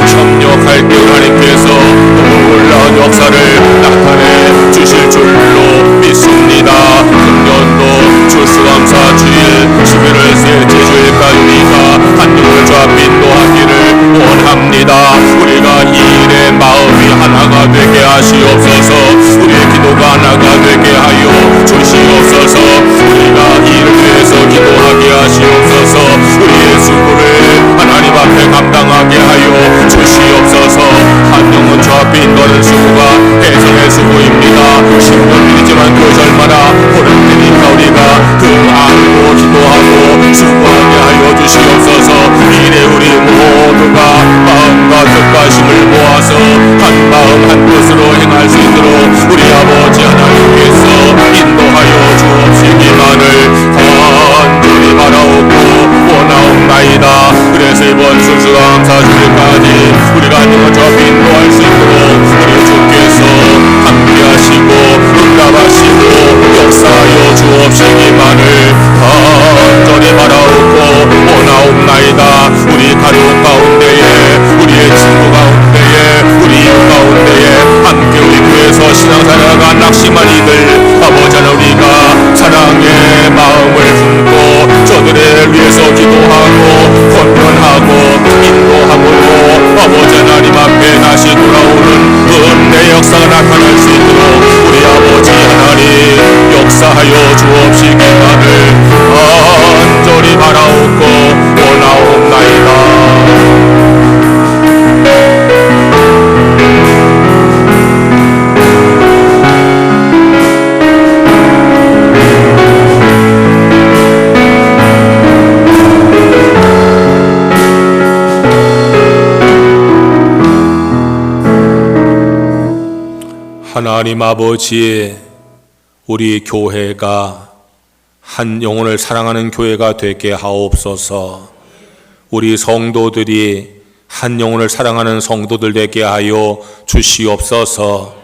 협력할 때 하나님께서 놀라운 역사를 나타내 주실 줄로 믿습니다. 금년도 추수감사 주일 11월 셋째 주일까지 우리가 한영을 좌 인도하기를 원합니다. 우리가 이 일에 마음이 하나가 되게 하시옵소서. 우리의 기도가 하나가 되게 하여 주시옵소서. 우리가 이 일을 위해서 기도하게 하시옵소서. 우리의 수고를 하나님 앞에 감당하게 하여 주시옵소서. 한영은 저 앞에 인도하는 수고가 대성의 수고입니다. 10년이지만 그것이 얼마나 오랜 때니까 우리가 그 알고 기도하고 수고하게 하여 주시옵소서. 이래 우리 모두가 마음과 뜻과 힘을 모아서 한 마음 한 뜻으로 행할 수 있도록 우리 아버지 하나님께서 인도하여 주옵시기만을 간절히 바라옵고 원하옵나이다. 그래서 이번 추수감사 주일까지 우리가 한영을 저 앞에 인도할 수 있도록 우리 주께서 함께하시고 응답하시고 역사하여 주옵시기만을 간절히 바라옵고 원하옵나이다. 우리 가족 가운데에 우리의 친구 가운데에 우리 이웃 가운데에 함께 우리 교회에서 신앙생활 하나님 아버지, 우리 교회가 한 영혼을 사랑하는 교회가 되게 하옵소서. 우리 성도들이 한 영혼을 사랑하는 성도들 되게 하여 주시옵소서.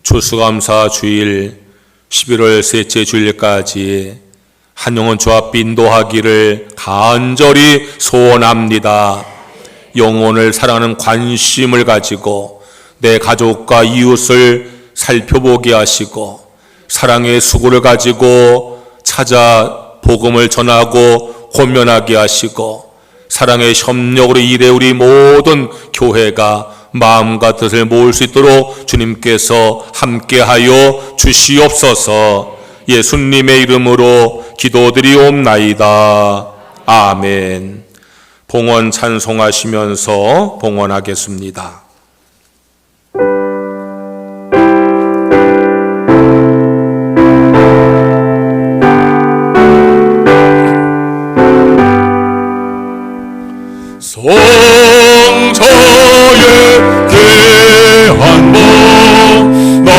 추수감사 주일 11월 셋째 주일까지 한 영혼 주 앞 인도하기를 간절히 소원합니다. 영혼을 사랑하는 관심을 가지고 내 가족과 이웃을 살펴보게 하시고 사랑의 수고를 가지고 찾아 복음을 전하고 권면하게 하시고 사랑의 협력으로 일해 우리 모든 교회가 마음과 뜻을 모을 수 있도록 주님께서 함께하여 주시옵소서. 예수님의 이름으로 기도드리옵나이다. 아멘. 봉헌 찬송하시면서 봉헌하겠습니다. 성자의 귀한 몸 날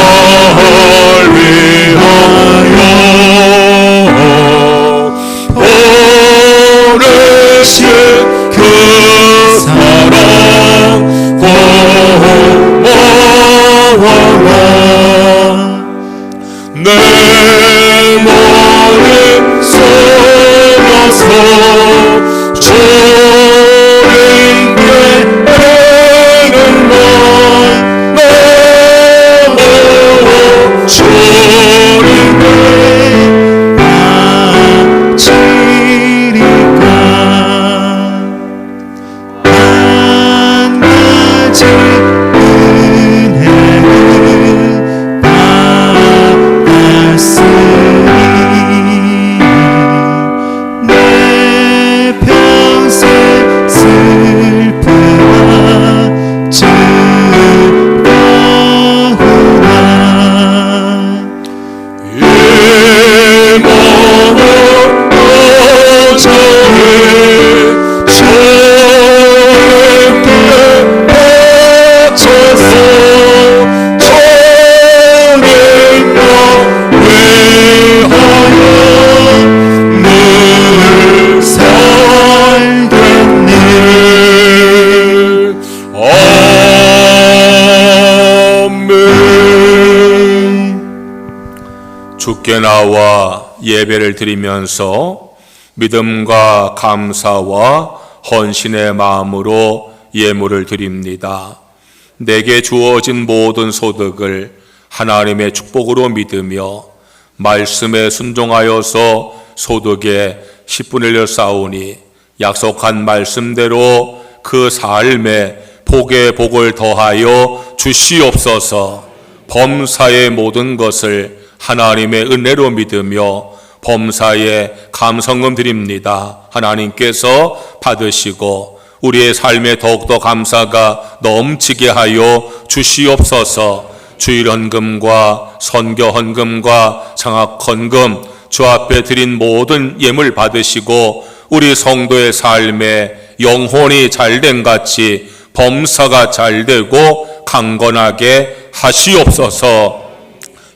위하여 어르신 그 사랑 고마워라. 내 머리 숙여서 주께 나와 예배를 드리면서 믿음과 감사와 헌신의 마음으로 예물을 드립니다. 내게 주어진 모든 소득을 하나님의 축복으로 믿으며 말씀에 순종하여서 소득의 10분의 1을 쌓으니 약속한 말씀대로 그 삶에 복의 복을 더하여 주시옵소서. 범사의 모든 것을 하나님의 은혜로 믿으며 범사에 감성금 드립니다. 하나님께서 받으시고 우리의 삶에 더욱더 감사가 넘치게 하여 주시옵소서. 주일헌금과 선교헌금과 장학헌금 주 앞에 드린 모든 예물 받으시고 우리 성도의 삶에 영혼이 잘된 같이 범사가 잘되고 강건하게 하시옵소서.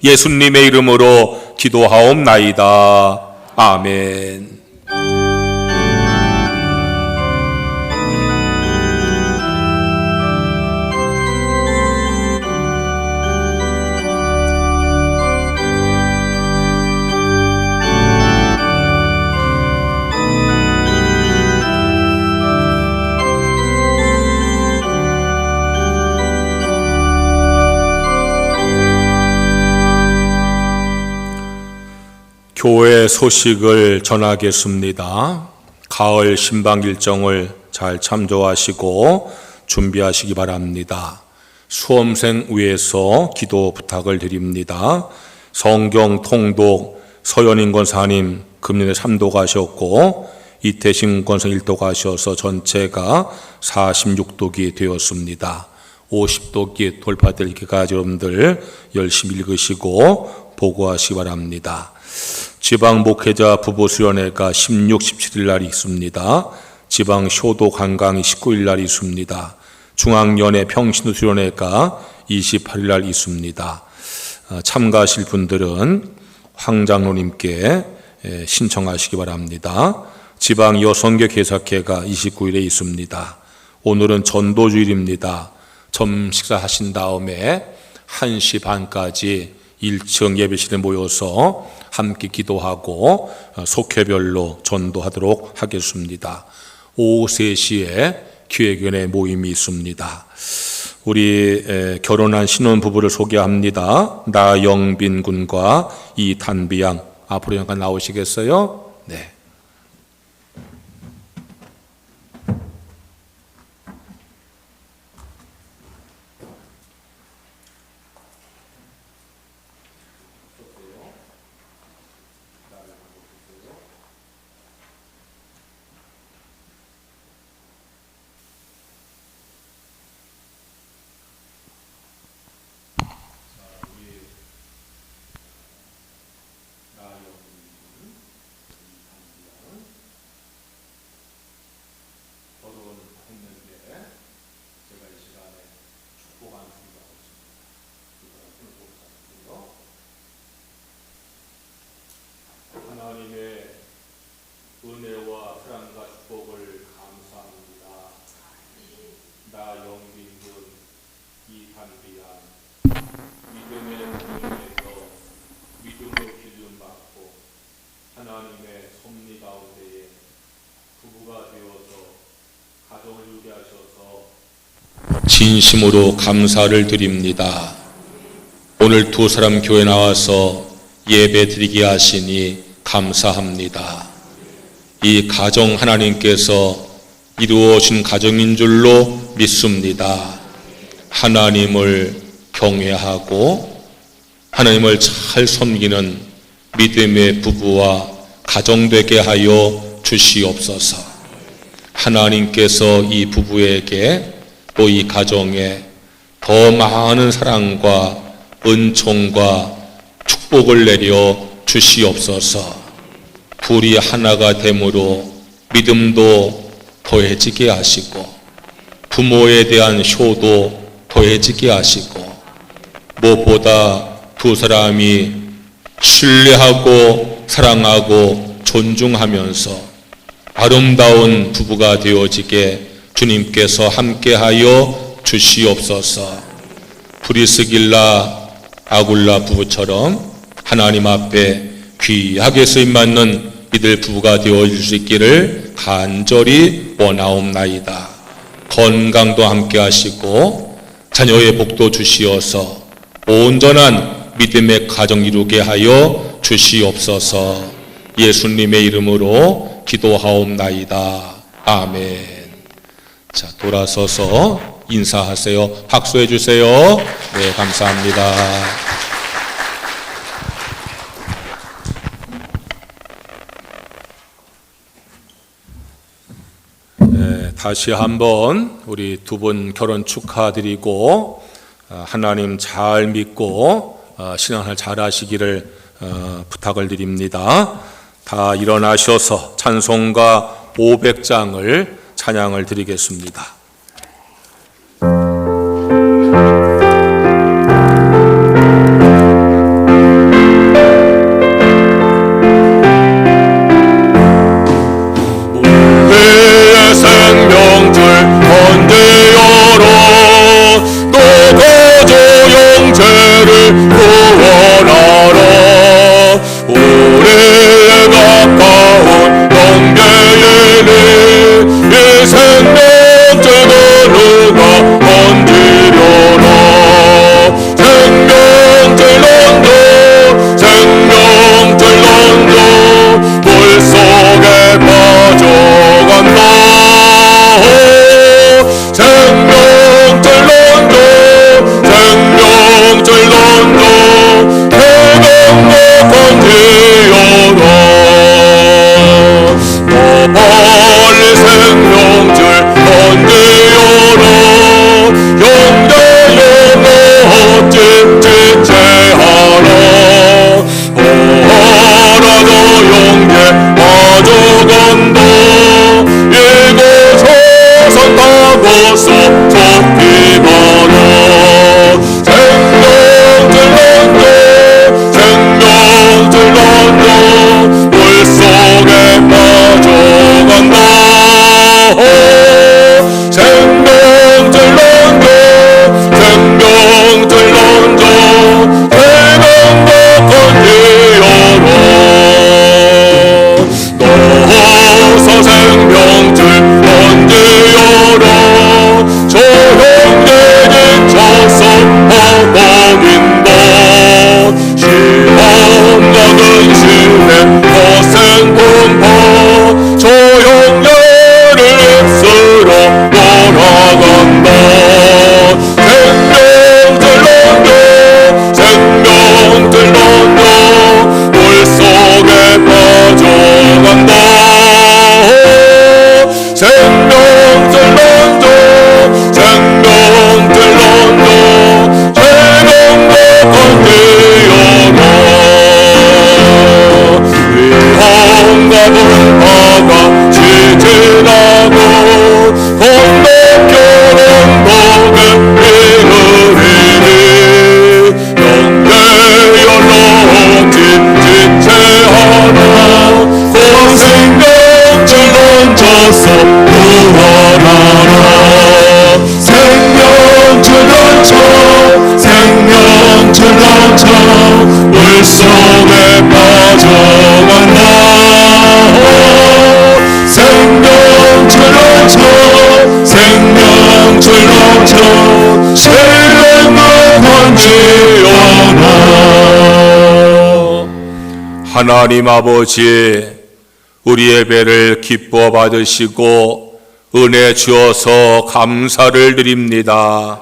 예수님의 이름으로 기도하옵나이다. 아멘. 교회 소식을 전하겠습니다. 가을 신방 일정을 잘 참조하시고 준비하시기 바랍니다. 수험생 위해서 기도 부탁을 드립니다. 성경 통독 서연인 권사님 금년에 3도 가셨고 이태신 권사 1도 가셔서 전체가 46도기 되었습니다. 50도기 돌파될 기까지 여러분들 열심히 읽으시고 보고하시기 바랍니다. 지방 목회자 부부 수련회가 16, 17일 날 있습니다. 지방 효도 관광이 19일 날 있습니다. 중앙연회 평신도 수련회가 28일 날 있습니다. 참가하실 분들은 황장로님께 신청하시기 바랍니다. 지방 여성교 개사회가 29일에 있습니다. 오늘은 전도주일입니다. 점 식사하신 다음에 1시 반까지 1층 예배실에 모여서 함께 기도하고 속회별로 전도하도록 하겠습니다. 오후 3시에 기회견의 모임이 있습니다. 우리 결혼한 신혼부부를 소개합니다. 나영빈 군과 이단비 양 앞으로 잠깐 나오시겠어요? 네. 하나님의 은혜와 사랑과 축복을 감사합니다. 나영빈군 이단비양 믿음의 부모에서 믿음으로 기름받고 하나님의 섭리 가운데에 부부가 되어서 가정을 이루게 하셔서 진심으로 감사를 드립니다. 오늘 두 사람 교회 나와서 예배 드리게 하시니 감사합니다. 이 가정 하나님께서 이루어진 가정인 줄로 믿습니다. 하나님을 경외하고 하나님을 잘 섬기는 믿음의 부부와 가정 되게 하여 주시옵소서. 하나님께서 이 부부에게 또 이 가정에 더 많은 사랑과 은총과 축복을 내려 주시옵소서. 둘이 하나가 됨으로 믿음도 더해지게 하시고 부모에 대한 효도 더해지게 하시고 무엇보다 두 사람이 신뢰하고 사랑하고 존중하면서 아름다운 부부가 되어지게 주님께서 함께하여 주시옵소서. 프리스길라 아굴라 부부처럼 하나님 앞에 귀하게 쓰임받는 이들 부부가 되어줄 수 있기를 간절히 원하옵나이다. 건강도 함께 하시고 자녀의 복도 주시어서 온전한 믿음의 가정 이루게 하여 주시옵소서. 예수님의 이름으로 기도하옵나이다. 아멘. 자, 돌아서서 인사하세요. 박수해 주세요. 네, 감사합니다. 다시 한번 우리 두 분 결혼 축하드리고 하나님 잘 믿고 신앙을 잘 하시기를 부탁을 드립니다. 다 일어나셔서 찬송가 500장을 찬양을 드리겠습니다. 물 속에 빠져간다. 다정한 마음 생명줄 넘쳐 생명만지어나. 하나님 아버지, 우리 예배를 기뻐 받으시고 은혜 주어서 감사를 드립니다.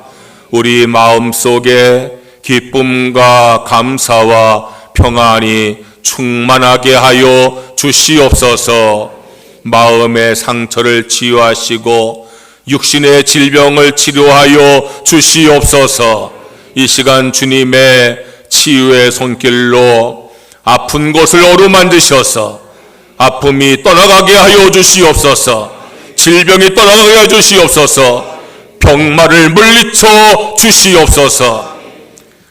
우리 마음속에 기쁨과 감사와 평안이 충만하게 하여 주시옵소서. 마음의 상처를 치유하시고 육신의 질병을 치료하여 주시옵소서. 이 시간 주님의 치유의 손길로 아픈 곳을 어루만드셔서 아픔이 떠나가게 하여 주시옵소서. 질병이 떠나가게 하여 주시옵소서. 병마를 물리쳐 주시옵소서.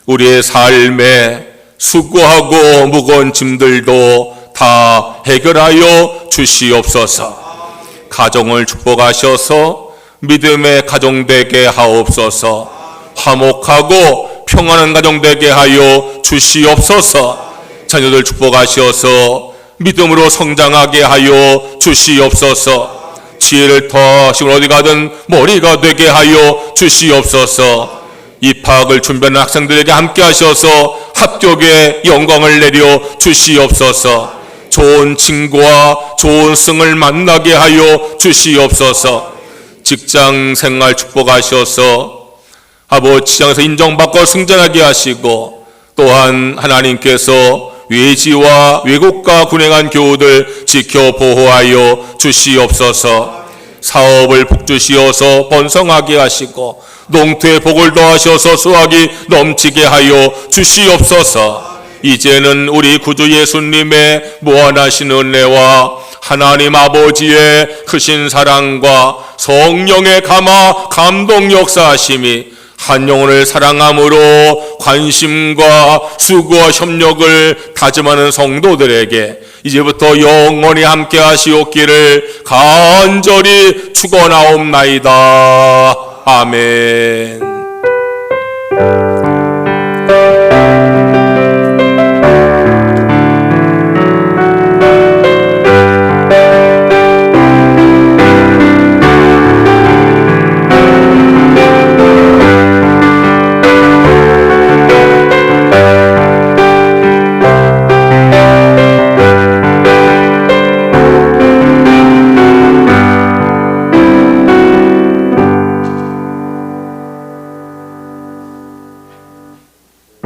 우리의 삶에 수고하고 무거운 짐들도 다 해결하여 주시옵소서. 가정을 축복하셔서 믿음의 가정 되게 하옵소서. 화목하고 평안한 가정 되게 하여 주시옵소서. 자녀들 축복하셔서 믿음으로 성장하게 하여 주시옵소서. 지혜를 더하시고 어디 가든 머리가 되게 하여 주시옵소서. 입학을 준비하는 학생들에게 함께 하셔서 합격의 영광을 내려 주시옵소서. 좋은 친구와 좋은 승을 만나게 하여 주시옵소서. 직장 생활 축복하셔서 아버지 시장에서 인정받고 승진하게 하시고, 또한 하나님께서 외지와 외국과 군행한 교우들 지켜 보호하여 주시옵소서. 사업을 복주시어서 번성하게 하시고 농토에 복을 더하셔서 수확이 넘치게 하여 주시옵소서. 이제는 우리 구주 예수님의 무한하신 은혜와 하나님 아버지의 크신 사랑과 성령의 감화 감동 역사하심이 한 영혼을 사랑함으로 관심과 수고와 협력을 다짐하는 성도들에게 이제부터 영원히 함께 하시옵기를 간절히 축원하옵나이다. 아멘.